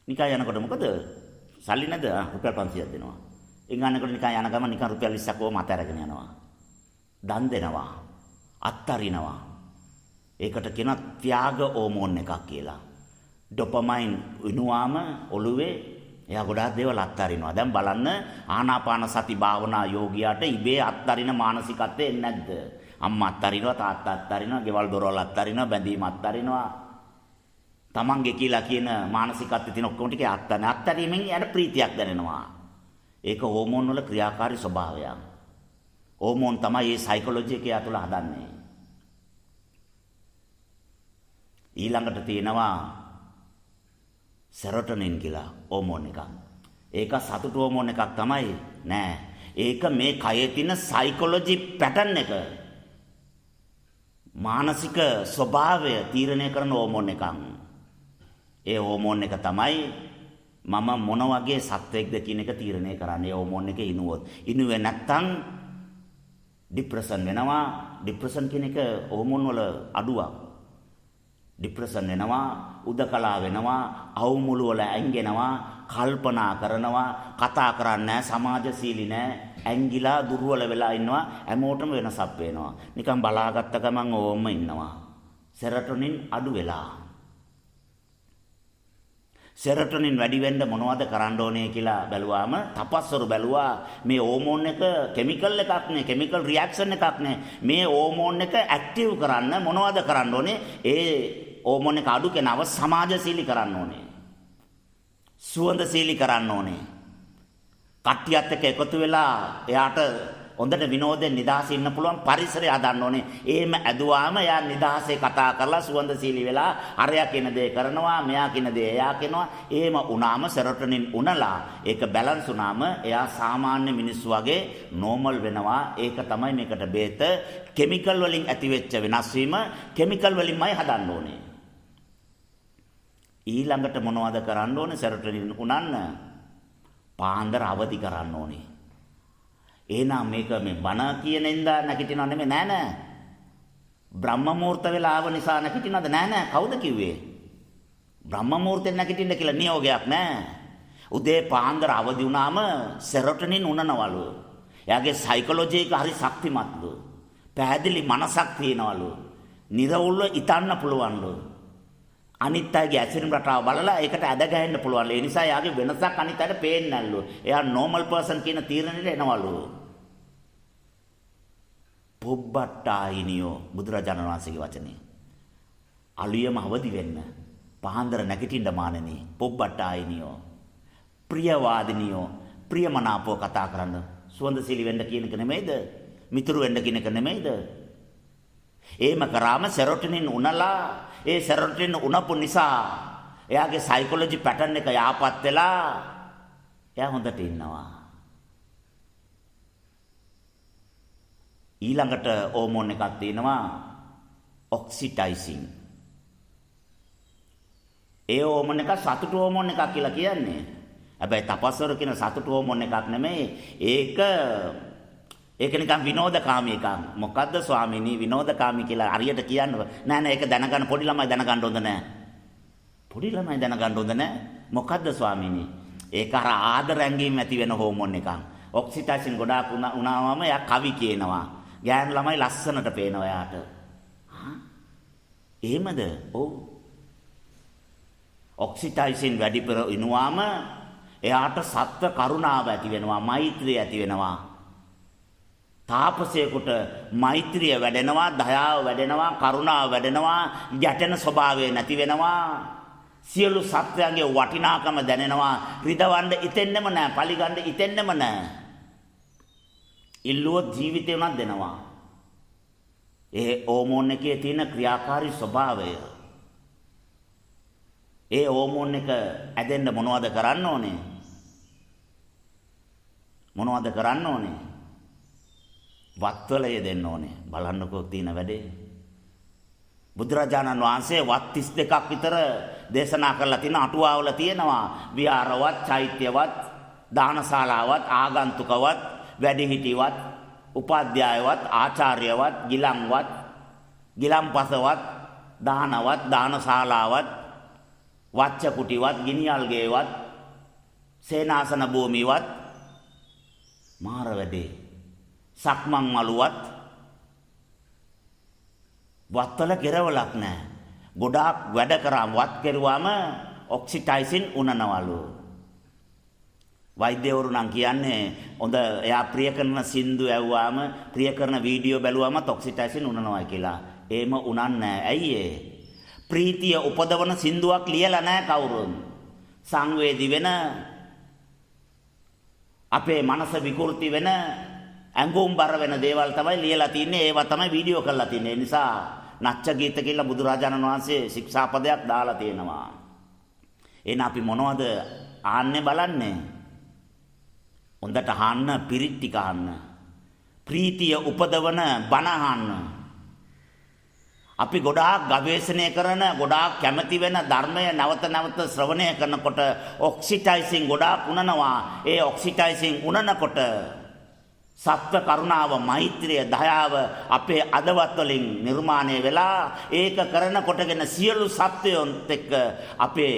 නිකන් යනකොට මොකද? සල්ලි නැද? රුපියල් 500ක් දෙනවා. එංගානකොට නිකන් යන ගම නිකන් රුපියල් 20ක් ඕම අතහැරගෙන යනවා. දන් දෙනවා. අත්තරිනවා. ඒකට කියනවා ත්‍යාග හෝමෝන් එකක් කියලා. ඩොපමයින් උණුවාම ඔළුවේ එයා ගොඩාක් දේවල් අත්තරිනවා. දැන් බලන්න ආනාපාන සති භාවනා යෝගියාට ඉබේ අත්තරින මානසිකත්වය එන්නේ නැද්ද? අම්මා අත්තරිනවා, තාත්තා අත්තරිනවා, ගෙවල් දොරවල් අත්තරිනවා, බැඳීම් අත්තරිනවා. තමන්ගේ කියලා කියන මානසිකත්වයේ තියෙන ඔක්කොම ටික අත්තරීමෙන් යාට ප්‍රීතියක් දැනෙනවා. ඒක හෝමෝන් වල ක්‍රියාකාරී ස්වභාවයක්. හෝමෝන් තමයි මේ සයිකොලොජි එකේ අතුල හදන්නේ. ඊළඟට තියෙනවා සෙරොටොනින් කියලා හෝමෝන් එකක්. ඒක සතුට හෝමෝන් එකක් තමයි නෑ. ඒක මේ කයේ තියෙන සයිකොලොජි පැටර්න් එක. මානසික ස්වභාවය තීරණය කරන හෝමෝන් එකක්. ඒ හෝමෝන් එක තමයි මම මොන වගේ සත්වෙක්ද කියන එක තීරණය කරන්නේ. හෝමෝන් එක ඉනුවොත්. ඉනුවේ නැත්තම් ડિප්‍රෙෂන් වෙනවා. ડિප්‍රෙෂන් කියන එක හෝමෝන් වල අඩුවක්. ડિප්‍රෙෂන් වෙනවා, උදකලා වෙනවා, අවුමුළු වල ඇංගෙනවා, කල්පනා කරනවා, කතා කරන්නේ සමාජශීලී නැහැ, ඇංගිලා දුර්වල වෙලා ඉන්නවා, හැමෝටම වෙනසක් වෙනවා. නිකන් බලාගත්ත ගමන් ඕම ඉන්නවා. සෙරොටොනින් අඩු වෙලා. සෙරොටොනින් වැඩි වෙන්න මොනවද කරන්න ඕනේ කියලා බැලුවාම තපස්වරු බැලුවා මේ හෝමෝන් එක කිමිකල් එකක් නේ, කිමිකල් රියැක්ෂන් එකක් නේ. මේ හෝමෝන් එක ඇක්ටිව් කරන්න මොනවද කරන්න ඕනේ? ඒ හෝමෝන් එක අඩු කෙනාව සමාජශීලී කරන්න ඕනේ. සුවඳශීලී කරන්න ඕනේ. කට්ටියත් එක්ක එකතු වෙලා එයාට හොඳට විනෝදෙන් නිදහසේ ඉන්න පුළුවන් පරිසරය හදන්න ඕනේ. එහෙම ඇදුවාම එයා නිදහසේ කතා කරලා සුවඳශීලී වෙලා අරයා කියන දේ කරනවා, මෙයා කියන දේ එයා කියනවා. එහෙම වුණාම සෙරොටොනින් උනලා ඒක බැලන්ස් වුණාම එයා සාමාන්‍ය මිනිස්සු වගේ නෝමල් වෙනවා. ඒක තමයි මේකට බේත. කිමිකල් වලින් ඇතිවෙච්ච වෙනස් වීම කිමිකල් වලින්මයි හදන්න ඕනේ. ඊළඟට මොනවද කරන්න ඕනේ? සෙරොටොනින් උනන්න පාන්දර අවදි කරන්න ඕනේ. එහෙනම් මේක මේ බණ කියන ඉඳා නැගිටිනව නෙමෙයි නෑ. බ්‍රහ්ම මුහූර්ත වෙලා ආව නිසා නැගිටිනවද? නෑ. කවුද කිව්වේ? බ්‍රහ්ම මුහූර්තෙන් නැගිටින්න කියලා නියෝගයක් නෑ. උදේ පාන්දර අවදි වුණාම සෙරොටොනින් උනනවලු. එයාගේ සයිකොලොජි එක හරි ශක්තිමත්ලු. පැහැදිලි මනසක් තියෙනවලු. නිරවුල්ව ඉතන්න පුළුවන්ලු. අනිත් අයගේ ඇසිරීම රටාව බලලා ඒකට ඇද ගහන්න පුළුවන්. ඒ නිසා යාගේ වෙනසක් අනිත් අයට පේන්නේ නැල්ලු. එයා normal person කියන තීරණයට එනවලු. පොබ්බට්ටායිනියෝ බුදුරජාණන් වහන්සේගේ වචනේ. අලියම අවදි වෙන්න. පහන්දර නැගිටින්න මානෙනි. පොබ්බට්ටායිනියෝ. ප්‍රියවාදිනියෝ. ප්‍රියමනාපව කතා කරන්න. සුවඳශීලී වෙන්න කියන එක නෙමෙයිද? මිතුරු වෙන්න කියන එක නෙමෙයිද? එහෙම කරාම සෙරොටොනින් උනලා ඒ සෙරොටොනින් උනපු නිසා එයාගේ සයිකොලොජි පැටර්න් එක යාපත් වෙලා එයා හොඳට ඉන්නවා. ඊළඟට හෝමෝන් එකක් තියෙනවා ඔක්සිටයිසින්. ඒ හෝමෝන් එක සතුට හෝමෝන් එකක් කියලා කියන්නේ. හැබැයි තපස්වර කියන සතුට හෝමෝන් එකක් නෙමෙයි. ඒක නිකන් විනෝදකාමී එකක්. මොකද්ද ස්වාමීනි විනෝදකාමී කියලා හරියට කියන්න නෑ. ඒක දැනගන්න පොඩි ළමයි දැනගන්න හොඳ නෑ. පොඩි ළමයි දැනගන්න හොඳ නෑ. මොකද්ද ස්වාමීනි? ඒක අර ආදර ඇඟීම් ඇති වෙන හෝමෝන් එකක්. ඔක්සිටොසින් ගොඩාක් උනාවම එයා කවි කියනවා. ගෑනු ළමයි ලස්සනට පේනවා එයාට. එහෙමද? ඔව්. ඔක්සිටොසින් වැඩිපුර ඉනුවාම එයාට සත්ව කරුණාව ඇති වෙනවා, මෛත්‍රිය ඇති වෙනවා. තාපසයෙකුට මෛත්‍රිය වැඩෙනවා, දයාව වැඩෙනවා, කරුණාව වැඩෙනවා, යැටෙන ස්වභාවය නැති වෙනවා. සියලු සත්වයන්ගේ වටිනාකම දැනෙනවා. රිදවන්න ඉතෙන්නෙම නැහැ, පලිගන්න ඉතෙන්නෙම නැහැ. ඉල්ලුවොත් ජීවිතේ උනත් දෙනවා. ඒ හෝමෝන් එකේ තියෙන ක්‍රියාකාරී ස්වභාවය. ඒ හෝමෝන් එක ඇදෙන්න මොනවද කරන්න ඕනේ? මොනවද කරන්න ඕනේ? වත්වලය දෙන්න ඕනේ. බලන්නකෝ තියෙන වැඩේ. බුදුරජාණන් වහන්සේ වත් 32ක් විතර දේශනා කරලා තියෙන අටුවාවල තියෙනවා. විහාරවත්, චෛත්‍යවත්, දානශාලාවත්, ආගන්තුකවත්, වැඩිහිටිවත්, උපාධ්‍යායවත්, ආචාර්යවත්, ගිලන්වත්, ගිලන්පසවත්, දානවත්, දානශාලාවත්, වච්ච කුටිවත්, ගිනියල්ගේවත්, සේනාසන භූමිවත් මාර වැඩේ. සක්මන් මළුවත් වත්වල කෙරවලක් නැහැ. ගොඩාක් වැඩ කරාම වත් කෙරුවාම ඔක්සිටොසින් උනනවලු. වෛද්‍යවරු නම් කියන්නේ හොඳ එයා ප්‍රිය කරන සින්දු ඇහුවාම, ප්‍රිය කරන වීඩියෝ බැලුවාම ඔක්සිටොසින් උනනවා කියලා. එහෙම උනන්නේ නැහැ. ඇයි ඒ? ප්‍රීතිය උපදවන සින්දුවක් ලියලා නැහැ කවුරුන්. සංවේදී වෙන, අපේ මනස විකෘති වෙන, ඇඟුම් බර වෙන දේවල් තමයි ලියලා තින්නේ. ඒවා තමයි වීඩියෝ කරලා තින්නේ. ඒ නිසා නච්ච ගීත කියලා බුදුරජාණන් වහන්සේ ශික්ෂාපදයක් දාලා තියෙනවා. එහෙනම් අපි මොනවද ආන්නේ බලන්නේ? හොඳට අහන්න, පිරිත් ටික අහන්න. ප්‍රීතිය උපදවන බණ අහන්න. අපි ගොඩාක් ගවේෂණය කරන, ගොඩාක් කැමති වෙන ධර්මය නැවත නැවත ශ්‍රවණය කරනකොට ඔක්සිටොසින් ගොඩාක් උනනවා. ඒ ඔක්සිටොසින් උනනකොට සත්ව කරුණාව, මෛත්‍රිය, දයාව අපේ අදවත් වලින් නිර්මාණය වෙලා ඒක කරනකොටගෙන සියලු සත්වයන්ත් එක්ක අපේ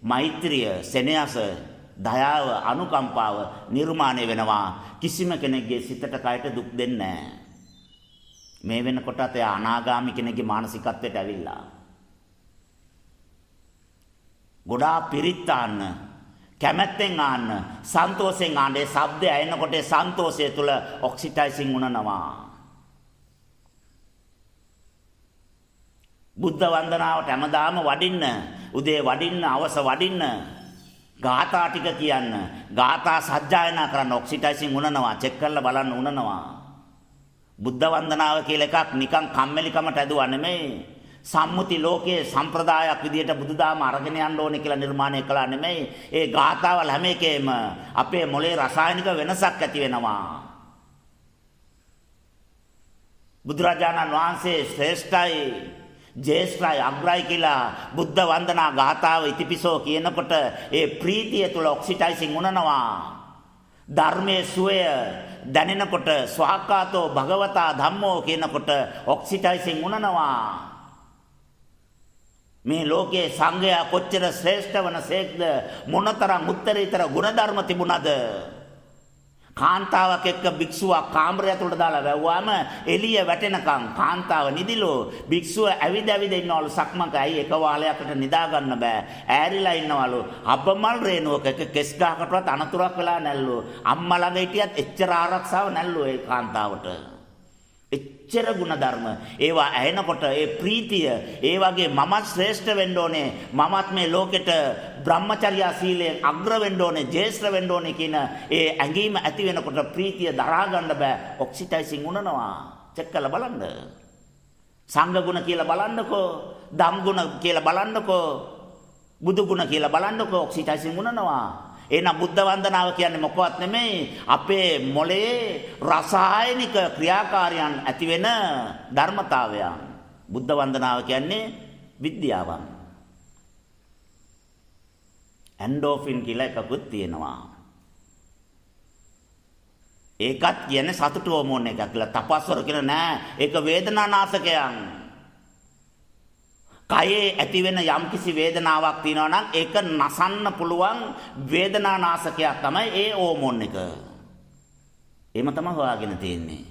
මෛත්‍රිය, සෙනෙහස, දයාව, අනුකම්පාව නිර්මාණය වෙනවා. කිසිම කෙනෙක්ගේ සිතට කයට දුක් දෙන්නේ නැහැ. මේ වෙනකොටත් එයා අනාගාමි කෙනෙක්ගේ මානසිකත්වයට ඇවිල්ලා. ගොඩාක් පිරිත් ආන්න, කැමැත්තෙන් ආන්න, සන්තෝෂෙන් ආන්න. ඒ ශබ්දය ඇහෙනකොට ඒ සන්තෝෂය තුළ ඔක්සිටොසින් උනනවා. බුද්ධ වන්දනාවට හැමදාම වඩින්න, උදේ වඩින්න, අවස වඩින්න. ගාථා ටික කියන්න. ගාථා සජ්ජායනා කරන්න ඔක්සිටයිසින් උනනවා. චෙක් කරලා බලන්න උනනවා. බුද්ධ වන්දනාව කියලා එකක් නිකන් කම්මැලිකමට ඇදුවා නෙමෙයි. සම්මුති ලෝකයේ සම්ප්‍රදායක් විදියට බුදුදහම අරගෙන යන්න ඕනේ කියලා නිර්මාණය කළා නෙමෙයි. ඒ ගාථාවල් හැම එකේම අපේ මොලේ රසායනික වෙනසක් ඇති වෙනවා. බුදුරජාණන් වහන්සේ ශ්‍රේෂ්ඨයි, ජේෂ්ඨයි, අග්‍රයි කියලා බුද්ධ වන්දනා ගාථාව ඉතිපිසෝ කියනකොට ඒ ප්‍රීතිය තුල ඔක්සිටයිසින් උනනවා. ධර්මයේ සුවය දැනෙනකොට ස්වාකාතෝ භගවතා ධම්මෝ කියනකොට ඔක්සිටයිසින් උනනවා. මේ ලෝකයේ සංඝයා කොච්චර ශ්‍රේෂ්ඨ වනසේක්ද, මොනතරම් උත්තරීතර ගුණධර්ම තිබුණද. කාන්තාවක් එක්ක භික්ෂුවක් කාමරය ඇතුළට දාලා වැව්වාම එළිය වැටෙනකම් කාන්තාව නිදිලෝ, භික්ෂුව ඇවිද ඉන්නවලු සක්මක. ඇයි එක වාලයකට නිදා ගන්න බෑ, ඈරිලා ඉන්නවලු. අබ්බමල් රේණුවක කෙස් ගහකටවත් අනතුරක් වෙලා නැල්ලු. අම්මා ළඟ හිටියත් එච්චර ආරක්ෂාව නැල්ලු ඒ කාන්තාවට. එච්චර ගුණධර්ම ඒවා ඇහෙනකොට ඒ ප්‍රීතිය, ඒ වගේ මමත් ශ්‍රේෂ්ඨ වෙන්න ඕනේ, මමත් මේ ලෝකෙට බ්‍රහ්මචර්යා සීලයෙන් අග්‍ර වෙන්න ඕනේ, ජේෂ්ඨ වෙන්න ඕනේ කියන ඒ ඇඟීම ඇති වෙනකොට ප්‍රීතිය දරා ගන්න බෑ. ඔක්සිටයිසින් උනනවා. චෙක් කරලා බලන්න. සංඝ ගුණ කියලා බලන්නකෝ, ධම් ගුණ කියලා බලන්නකෝ, බුදු ගුණ කියලා බලන්නකෝ. ඔක්සිටයිසින් උනනවා. එහෙනම් බුද්ධ වන්දනාව කියන්නේ මොකවත් නෙමෙයි, අපේ මොළයේ රසායනික ක්‍රියාකාරයන් ඇති වෙන ධර්මතාවයන්. බුද්ධ වන්දනාව කියන්නේ විද්‍යාවක්. එන්ඩෝෆින් කියලා එකකුත් තියෙනවා. ඒකත් කියන්නේ සතුට හෝමෝන් එකක් කියලා. තපස්වර කියලා නෑ, ඒක වේදනානාශකයන්. කයේ ඇති වෙන යම්කිසි වේදනාවක් තියෙනවා නම් ඒක නසන්න පුළුවන් වේදනානාශකයක් තමයි ඒ හෝමෝන් එක. එහෙම තමයි හොයාගෙන තියෙන්නේ.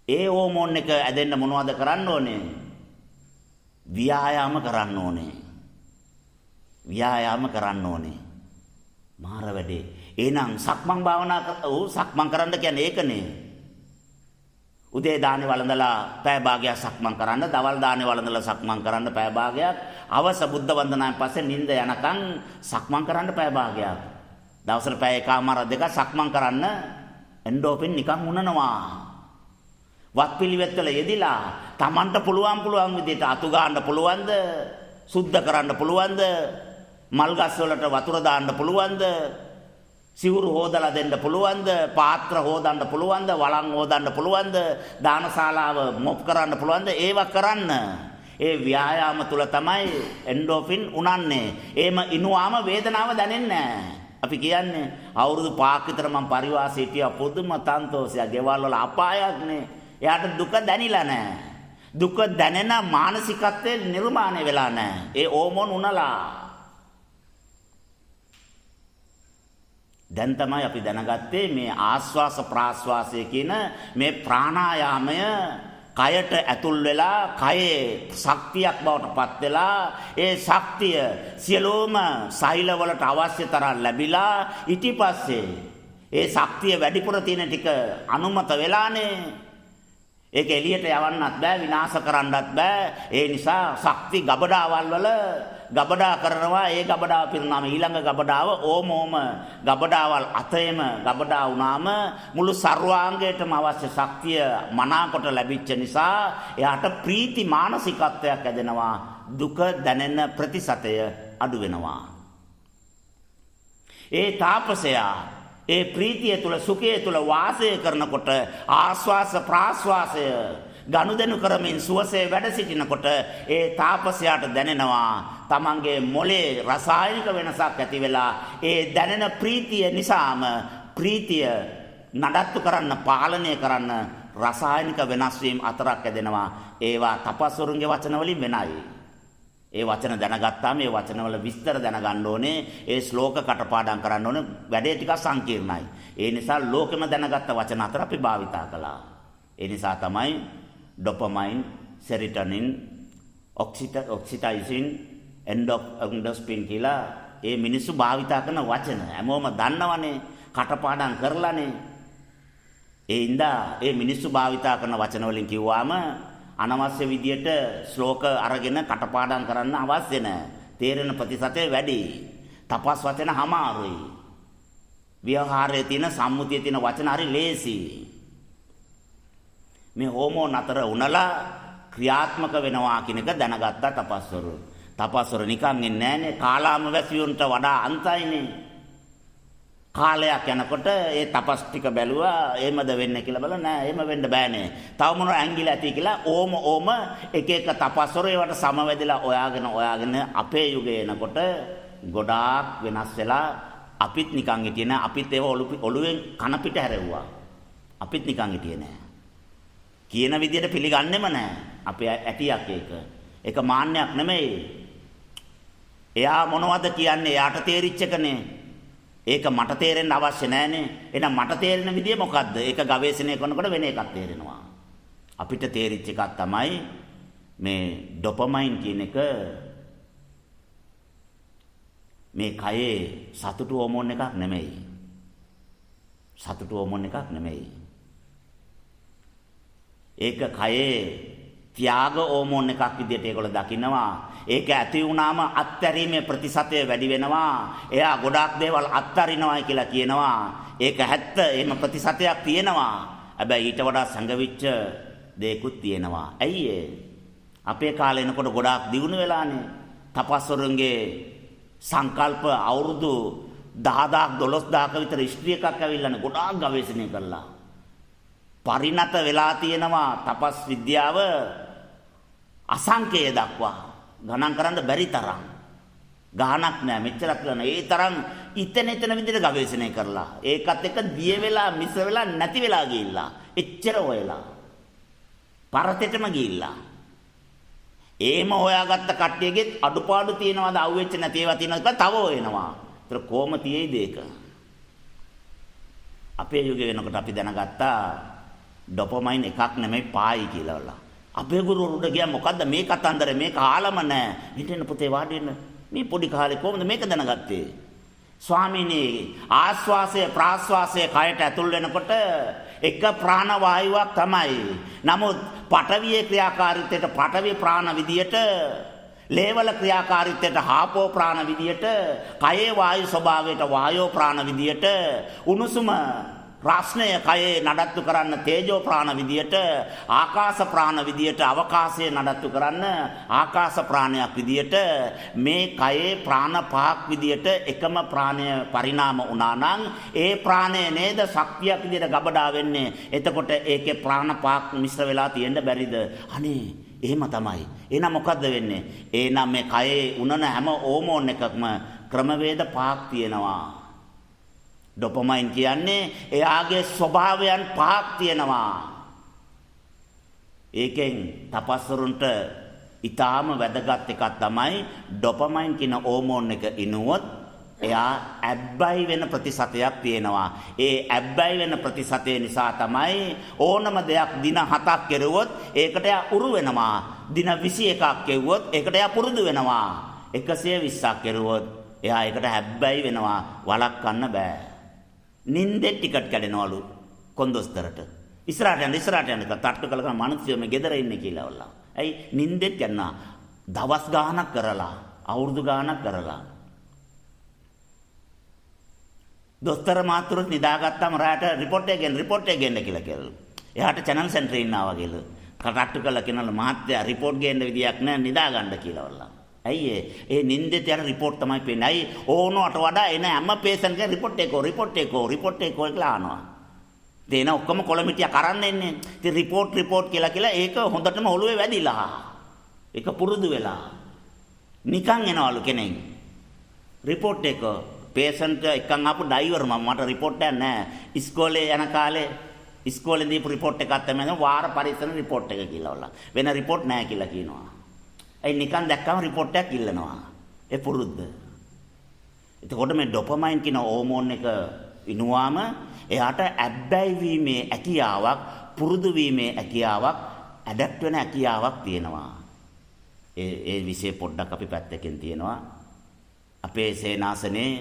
ඒ හෝමෝන් එක ඇදෙන්න මොනවද කරන්න ඕනේ? ව්‍යායාම කරන්න ඕනේ. ව්‍යායාම කරන්න ඕනේ. මාර වැඩේ. එහෙනම් සක්මන් භාවනා සක්මන් කරන්න කියන්නේ ඒකනේ. උදේ දානේ වළඳලා පැය භාගයක් සක්මන් කරන්න, දවල් දානේ වළඳලා සක්මන් කරන්න පැය භාගයක්, අවස බුද්ධ වන්දනාවෙන් පස්සේ නිින්ද යනකම් සක්මන් කරන්න පැය භාගයක්, දවසට පැය එකමාර දෙක සක්මන් කරන්න. එන්ඩෝෆින් නිකන් උනනවා. වත්පිළිවෙත් වල යෙදිලා Tamanට පුළුවන් විදිහට අතු ගන්න පුළුවන්ද, සුද්ධ කරන්න පුළුවන්ද, මල් ගස් වලට වතුර දාන්න පුළුවන්ද, සිවුරු හොදලා දෙන්න පුළුවන්ද, පාත්‍ර හොදන්න පුළුවන්ද, වළං හොදන්න පුළුවන්ද, දානශාලාව මොප් කරන්න පුළුවන්ද? ඒවා කරන්න. ඒ ව්‍යායාම තුල තමයි එන්ඩෝෆින් උනන්නේ. එහෙම ඉනුවාම වේදනාව දැනෙන්නේ නැහැ. අපි කියන්නේ අවුරුදු 5ක් විතර මම පරිවාසයේ හිටියා, පුදුම තන්තෝසයක්, ගෙවල් වල අපායක්නේ. එයාට දුක දැනිලා නැහැ. දුක දැනෙන මානසිකත්වයේ නිර්මාණය වෙලා නැහැ. ඒ හෝමෝන් උනලා. දැන් තමයි අපි දැනගත්තේ මේ ආස්වාස ප්‍රාස්වාසය කියන මේ ප්‍රාණායාමය කයට ඇතුල් වෙලා කයේ ශක්තියක් බවට පත් වෙලා ඒ ශක්තිය සියලුම සෛල වලට අවශ්‍ය තරම් ලැබිලා ඊට පස්සේ ඒ ශක්තිය වැඩිපුර තියෙන ටික අනුමත වෙලානේ. ඒක එළියට යවන්නත් බෑ, විනාශ කරන්නත් බෑ. ඒ නිසා ශක්ති ගබඩාවල් වල ගබඩා කරනවා. ඒ ගබඩාව පිරුණාම ඊළඟ ගබඩාව ඕමෝම ගබඩාවල් අතේම ගබඩා වුණාම මුළු සර්වාංගයටම අවශ්‍ය ශක්තිය මනාකොට ලැබිච්ච නිසා එයාට ප්‍රීති මානසිකත්වයක් ඇදෙනවා. දුක දැනෙන ප්‍රතිශතය අඩු වෙනවා. ඒ තාපසයා ඒ ප්‍රීතිය තුල සුඛය තුල වාසය කරනකොට ආස්වාස ප්‍රාස්වාසය ගනුදෙනු කරමින් සුවසේ වැඩ සිටිනකොට ඒ තාපසයාට දැනෙනවා තමන්ගේ මොලේ රසායනික වෙනසක් ඇති වෙලා ඒ දැනෙන ප්‍රීතිය නිසාම ප්‍රීතිය නඩත්තු කරන්න, පාලනය කරන්න රසායනික වෙනස් වීම අතරක් ඇදෙනවා. ඒවා තපස්වරුන්ගේ වචන වලින් වෙනයි. ඒ වචන දැනගත්තාම ඒ වචනවල විස්තර දැනගන්න ඕනේ. ඒ ශ්ලෝක කටපාඩම් කරන්න ඕනේ. වැඩේ ටිකක් සංකීර්ණයි. ඒ නිසා ලෝකෙම දැනගත්ත වචන අතර අපි භාවිතා කළා. ඒ නිසා තමයි ඩොපමයින්, සෙරිටොනින්, ඔක්සිටයිසින්, එන්ඩෝස්පින් කියලා ඒ මිනිස්සු භාවිතා කරන වචන හැමෝම දන්නවනේ, කටපාඩම් කරලානේ. ඒ ඉඳා ඒ මිනිස්සු භාවිතා කරන වචන වලින් කිව්වාම අනවශ්‍ය විදියට ශ්ලෝක අරගෙන කටපාඩම් කරන්න අවශ්‍ය නැහැ. තේරෙන ප්‍රතිශතය වැඩි. තපස් වචන හමාරුයි. ව්‍යවහාරයේ තියෙන සම්මුතියේ තියෙන වචන හරි ලේසි. මේ හෝමෝන් අතර උනලා ක්‍රියාත්මක වෙනවා කියන එක දැනගත්තා තපස්වරු. තපස්වරු නිකන් ඉන්නේ නැහනේ. කාලාම වැසියුන්ට වඩා අන්තයිනේ. කාලයක් යනකොට ඒ තපස් ටික බැලුවා එහෙමද වෙන්නේ කියලා බලලා නෑ එහෙම වෙන්න බෑනේ. තව මොන ඇංගිලා ඇති කියලා ඕම එක එක තපස්වරු ඒවට සමවැදිලා ඔයාගෙන අපේ යුගයේ එනකොට ගොඩාක් වෙනස් වෙලා අපිත් නිකන් හිටියේ නෑ. අපිත් ඒව ඔළුවෙන් කන පිට හැරෙව්වා. අපිත් නිකන් හිටියේ නෑ. කියන විදියට පිළිගන්නෙම නෑ. අපේ ඇටියක් ඒක. ඒක මාන්නයක් නෙමෙයි. එයා මොනවද කියන්නේ? එයාට තේරිච්ච එකනේ. ඒක මට තේරෙන්න අවශ්‍ය නැහැනේ. එහෙනම් මට තේරෙන විදිය මොකද්ද? ඒක ගවේෂණය කරනකොට වෙන එකක් තේරෙනවා. අපිට තේරිච්ච එකක් තමයි මේ ඩොපමයින් කියන එක මේ කයේ සතුටු හෝමෝන් එකක් නෙමෙයි. සතුටු හෝමෝන් එකක් නෙමෙයි. ඒක කයේ ත්‍යාග හෝමෝන් එකක් විදිහට ඒගොල්ලෝ දකිනවා. ඒක ඇති වුණාම අත්හැරීමේ ප්‍රතිශතය වැඩි වෙනවා. එයා ගොඩාක් දේවල් අත්හරිනවා කියලා කියනවා. ඒක ඇත්ත. එහෙම ප්‍රතිශතයක් තියෙනවා. හැබැයි ඊට වඩා සංගවිච්ච දේකුත් තියෙනවා. ඇයි අපේ කාලේ එනකොට ගොඩාක් දියුණු වෙලානේ. තපස්වරුන්ගේ සංකල්ප අවුරුදු 10000ක් 12000ක විතර හිස්ටරි එකක් ඇවිල්ලානේ. ගොඩාක් ගවේෂණය කළා. පරිණත වෙලා තියෙනවා තපස් විද්‍යාව අසංකේය දක්වා. ගණන් කරන්න බැරි තරම්. ගාණක් නෑ මෙච්චරක් කරන. ඒ තරම් ඉතන විදිහට ගවේෂණය කරලා. ඒකත් එක්ක දිය වෙලා මිස වෙලා නැති වෙලා ගිහිල්ලා. එච්චර හොයලා. පරතෙටම ගිහිල්ලා. ඒම හොයාගත්ත කට්ටියගෙත් අඩුපාඩු තියනවාද අවුෙච්ච නැති ඒවා තියනවාද කියලා තව හොයනවා. ඒතර කොහොම තියේද ඒක? අපේ යුගය වෙනකොට අපි දැනගත්තා ඩොපමයින් එකක් නෙමෙයි පායි කියලා. අපේ ගුරුවරුන්ට ගියා මොකද්ද මේ කතන්දර මේක ආලම නෑ. හිටින්න පුතේ වාඩි වෙන්න. මේ පොඩි කාලේ කොහොමද මේක දැනගත්තේ? ස්වාමීනි ආස්වාසය ප්‍රාස්වාසය කයට ඇතුල් වෙනකොට එක ප්‍රාණ වායුවක් තමයි. නමුත් පඨවියේ ක්‍රියාකාරීත්වයට පඨවි ප්‍රාණ විදියට ලේවල ක්‍රියාකාරීත්වයට හාපෝ ප්‍රාණ විදියට කයේ වායු ස්වභාවයට වායෝ ප්‍රාණ විදියට උණුසුම රස්නය කයේ නඩත්තු කරන්න තේජෝ ප්‍රාණ විදියට ආකාශ ප්‍රාණ විදියට අවකාශය නඩත්තු කරන්න ආකාශ ප්‍රාණයක් විදියට මේ කයේ ප්‍රාණ පහක් විදියට එකම ප්‍රාණය පරිණාම වුණා නම් ඒ ප්‍රාණය නේද ශක්තියක් විදියට ගබඩා වෙන්නේ. එතකොට ඒකේ ප්‍රාණ පහක් මිශ්‍ර වෙලා තියෙන්න බැරිද? අනේ එහෙම තමයි. එහෙනම් මොකද්ද වෙන්නේ? එහෙනම් මේ කයේ උනන හැම හෝමෝන් එකක්ම ක්‍රමවේද පහක් තියෙනවා. ඩොපමයින් කියන්නේ එයාගේ ස්වභාවයන් පහක් තියෙනවා. ඒකෙන් තපස්වරුන්ට ඊටාම වැදගත් එකක් තමයි ඩොපමයින් කියන හෝමෝන් එක ඉනුවොත් එයා ඇබ්බැහි වෙන ප්‍රතිශතයක් තියෙනවා. ඒ ඇබ්බැහි වෙන ප්‍රතිශතය නිසා තමයි ඕනම දෙයක් දින 7ක් කෙරුවොත් ඒකට එයා උරු වෙනවා. දින 21ක් කෙරුවොත් ඒකට එයා පුරුදු වෙනවා. 120ක් කෙරුවොත් එයා ඒකට ඇබ්බැහි වෙනවා. වළක්වන්න බෑ. නින්දේ ටිකට් කැඩෙනවලු කොන්දොස්තරට. ඉස්සරහට යන තට්ටු කළා මිනිස්සු මේ ගෙදර ඉන්නේ කියලා වල්ලා. ඇයි නින්දෙත් යනවා. දවස් ගාණක් කරලා අවුරුදු ගාණක් කරලා. දොස්තර මාත්‍රුත් නිදාගත්තාම රාට රිපෝට් එක ගෙන්න කියලා කියලා. එයාට channel center ඉන්නවා වගේලු. කටට්ටු කළා කියනවලු මහත්තයා රිපෝට් ගේන්න විදියක් නැහැ නිදා ගන්න කියලා වල්ලා. ඇයි ඒ නින්දේ තියන රිපෝට් තමයි පේන්නේ. ඇයි ඕනවට වඩා එන හැම පේෂන්ට් කෙනෙක් රිපෝට් එක කියලා අහනවා. දෙන ඔක්කොම කොළමිටියක් අරන් එන්නේ. ඉතින් රිපෝට් කියලා ඒක හොඳටම ඔළුවේ වැදිලා. ඒක පුරුදු වෙලා. නිකන් එනවලු කෙනෙක්. රිපෝට් එක පේෂන්ට් එකන් ආපු ඩ්‍රයිවර් මට රිපෝට් එකක් නැහැ. ඉස්කෝලේ යන කාලේ ඉස්කෝලේ දීපු රිපෝට් එකක් තමයි වාර පරීක්ෂණ රිපෝට් එක කියලා වල්ලා. වෙන රිපෝට් නැහැ කියලා කියනවා. ඒ නිකන් දැක්කම රිපෝට් එකක් ඉල්ලනවා. ඒ පුරුද්ද. එතකොට මේ ඩොපමයින් කියන හෝමෝන් එක ඉනුවාම එයාට ඇබ්බැහි වීමේ හැකියාවක්, පුරුදු වීමේ හැකියාවක්, ඇඩැප්ට් වෙන හැකියාවක් තියෙනවා. ඒ විශේෂ පොඩ්ඩක් අපි පැත්තකින් තියෙනවා. අපේ සේනාසනේ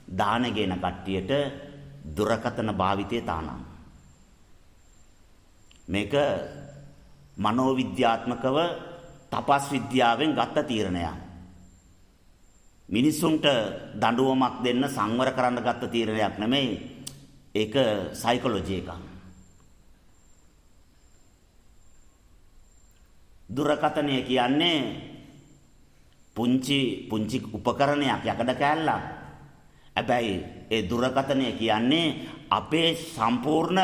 දාන ගෙන කට්ටියට දුරකථන භාවිතය තානම්. මේක මනෝවිද්‍යාත්මකව තපස් විද්‍යාවෙන් ගත්ත තීරණයක්. මිනිසුන්ට දඬුවමක් දෙන්න සංවර කරන්න ගත්ත තීරණයක් නෙමෙයි. ඒක සයිකොලොජි එකක්. දුරකථනය කියන්නේ පුංචි උපකරණයක්, යකඩ කෑල්ලක්. හැබැයි ඒ දුරකථනය කියන්නේ අපේ සම්පූර්ණ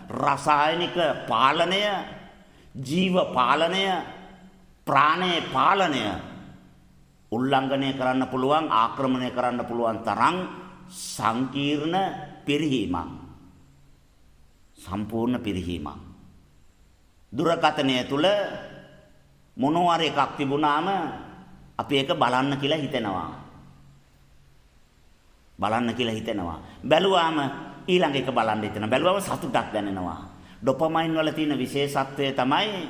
රසායනික පාලනය, ජීව පාලනය, ප්‍රාණයේ පාලනය උල්ලංඝනය කරන්න පුළුවන්, ආක්‍රමණය කරන්න පුළුවන් තරම් සංකීර්ණ පිරිහීමක්. සම්පූර්ණ පිරිහීමක්. දුරකථනය තුල මොනවා හරි එකක් තිබුණාම අපි ඒක බලන්න කියලා හිතෙනවා. බැලුවාම ඊළඟ එක බලන්න හිතෙනවා. බැලුවාම සතුටක් දැනෙනවා. ඩොපමයින් වල තියෙන විශේෂත්වය තමයි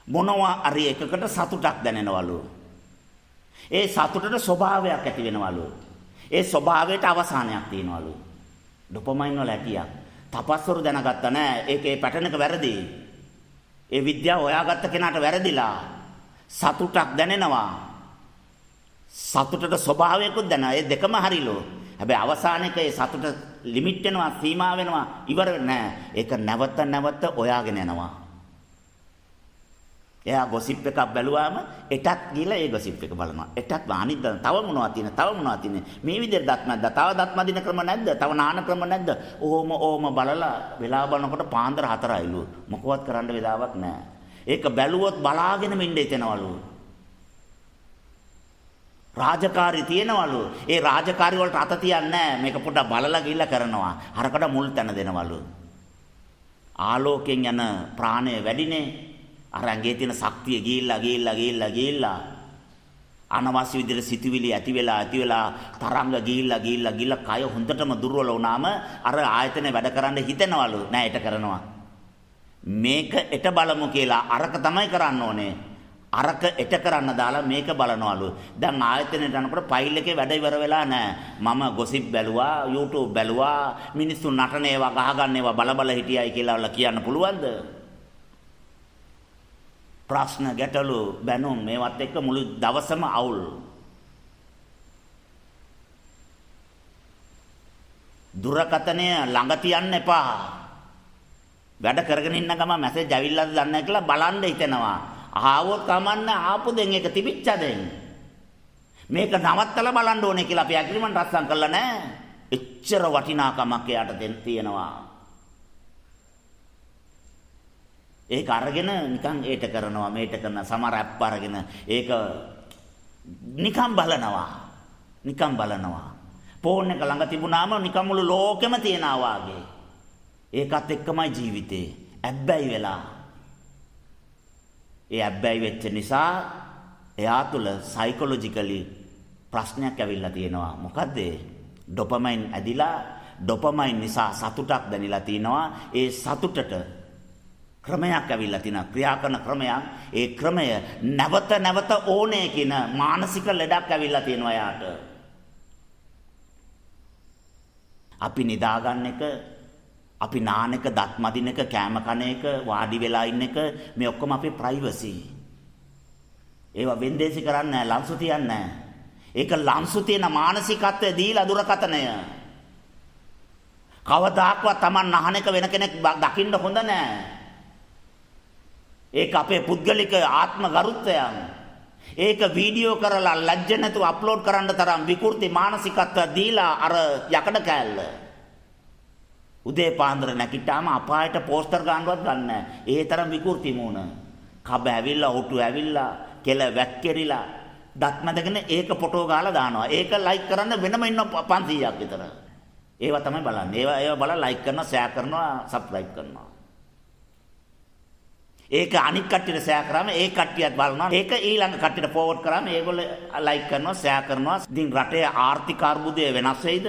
මොනවා හරි එකකට සතුටක් දැනෙනවලු. ඒ සතුටට ස්වභාවයක් ඇති වෙනවලු. ඒ ස්වභාවයට අවසානයක් තියෙනවලු. ඩොපමයින් වල ඇතියක්. තපස්වරු දැනගත්තා නෑ. ඒකේ පැටර්න් එක වැරදි. ඒ විද්‍යාව හොයාගත්ත කෙනාට වැරදිලා. සතුටක් දැනෙනවා. සතුටට ස්වභාවයකුත් දැනෙනවා. ඒ දෙකම හරිලු. හැබැයි අවසානයේක ඒ සතුට ලිමිට් වෙනවා, සීමා වෙනවා, ඉවර වෙන්නේ නෑ. ඒක නැවත හොයාගෙන යනවා. එයා ගොසිප් එකක් බැලුවාම එටක් ගිහලා ඒ ගොසිප් එක බලනවා. එටක් අනිත් තව මොනවද තියෙන්නේ? මේ විදිහට දත් නැද්ද? තව දත් මදින ක්‍රම නැද්ද? තව නාන ක්‍රම නැද්ද? ඕම බලලා වෙලා බලනකොට පාන්දර 4යිලු. මොකවත් කරන්න වෙලාවක් නැහැ. ඒක බැලුවොත් බලාගෙනම ඉන්න හිතෙනවලු. රාජකාරී තියනවලු. ඒ රාජකාරී වලට අත තියන්නේ නැහැ. මේක පොඩ්ඩක් බලලා ගිහිල්ලා කරනවා. අරකට මුල් තැන දෙනවලු. ආලෝකයෙන් යන ප්‍රාණය වැඩිනේ. අර ඇඟේ තියෙන ශක්තිය ගිහිල්ලා අනවශ්‍ය විදිහට සිතුවිලි ඇති වෙලා තරංග ගිහිල්ලා කය හොඳටම දුර්වල වුණාම අර ආයතනේ වැඩ කරන්න හිතෙනවලු. නෑ ඊට කරනවා. මේක එට බලමු කියලා අරක තමයි කරන්න ඕනේ. අරක එට කරන්න දාලා මේක බලනවලු. දැන් ආයතනයට යනකොට ෆයිල් එකේ වැඩ ඉවර වෙලා නැහැ. මම ගොසිප් බැලුවා, YouTube බැලුවා, මිනිස්සු නටන ඒවා ගහගන්න ඒවා බල හිටියයි කියලා කියන්න පුළුවන්ද? ප්‍රශ්න ගැටලු බැනුම් මේවත් එක්ක මුළු දවසම අවුල්. දුරකථනය ළඟ තියන්න එපා. වැඩ කරගෙන ඉන්න ගම මැසේජ් ඇවිල්ලාද දන්නේ නැහැ කියලා බලන්න හිතෙනවා. ආවොත් කමන්න ආපු දෙන් එක තිබිච්චදෙන්. මේක නවත්තලා බලන්න ඕනේ කියලා අපි ඇග්‍රීමන්ට් රස්සම් කළා නෑ. එච්චර වටිනාකමක් එයාට දෙන්න තියෙනවා. ඒක අරගෙන නිකන් ඒට කරනවා මේට කරන සමහර ඇප් අරගෙන ඒක නිකන් බලනවා. ෆෝන් එක ළඟ තිබුණාම නිකන් මුළු ලෝකෙම තියනවා වාගේ. ඒකත් එක්කමයි ජීවිතේ. ඇබ්බැහි වෙලා. ඒ ඇබ්බැහි වෙච්ච නිසා එයා තුළ සයිකොලොජිකලි ප්‍රශ්නයක් ඇවිල්ලා තියෙනවා. මොකද්ද? ඩොපමයින් ඇදිලා ඩොපමයින් නිසා සතුටක් දැනෙලා තිනවා. ඒ සතුටට ක්‍රමයක් ඇවිල්ලා තිනවා. ක්‍රියා කරන ක්‍රමයක්. ඒ ක්‍රමය නැවත ඕනේ කියන මානසික ලෙඩක් ඇවිල්ලා තියෙනවා යාට. අපි නිදාගන්න එක, අපි නාන එක, දත් මදින එක, කෑම කන එක, වාඩි වෙලා ඉන්න එක මේ ඔක්කොම අපේ ප්‍රයිවසි. ඒවා වෙන්දේසි කරන්නේ නැහැ, ලන්සු තියන්නේ නැහැ. ඒක ලන්සු තියෙන මානසිකත්වය දීලා දුරකථනය. කවදාක්වත් Taman නහන එක වෙන කෙනෙක් දකින්න හොඳ නැහැ. ඒක අපේ පුද්ගලික ආත්ම ගරුත්වයන්. ඒක වීඩියෝ කරලා ලැජ්ජ නැතුව අප්ලෝඩ් කරන්න තරම් විකෘති මානසිකත්වයක් දීලා අර යකඩ කෑල්ල. උදේ පාන්දර නැගිට්ටාම අපායට පෝස්ටර් ගන්නවත් ගන්න නැහැ. ඒ තරම් විකෘති මූණ. කබ ඇවිල්ලා, ඔටු ඇවිල්ලා, කෙල වැක්කිරිලා, දත් මැදගෙන ඒක ෆොටෝ ගාලා දානවා. ඒක ලයික් කරන්න වෙනම ඉන්න 500ක් විතර. ඒවා තමයි බලන්නේ. ඒවා බලලා ලයික් කරනවා, ෂෙයා කරනවා, සබ්ස්ක්‍රයිබ් කරනවා. ඒක අනිත් කට්ටියට ෂෙයා කරාම ඒ කට්ටියත් බලනවා. ඒක ඊළඟ කට්ටියට ෆෝවර්ඩ් කරාම ඒගොල්ලෝ ලයික් කරනවා, ෂෙයා කරනවා. ඉතින් රටේ ආර්ථික අර්බුදය වෙනස් වෙයිද?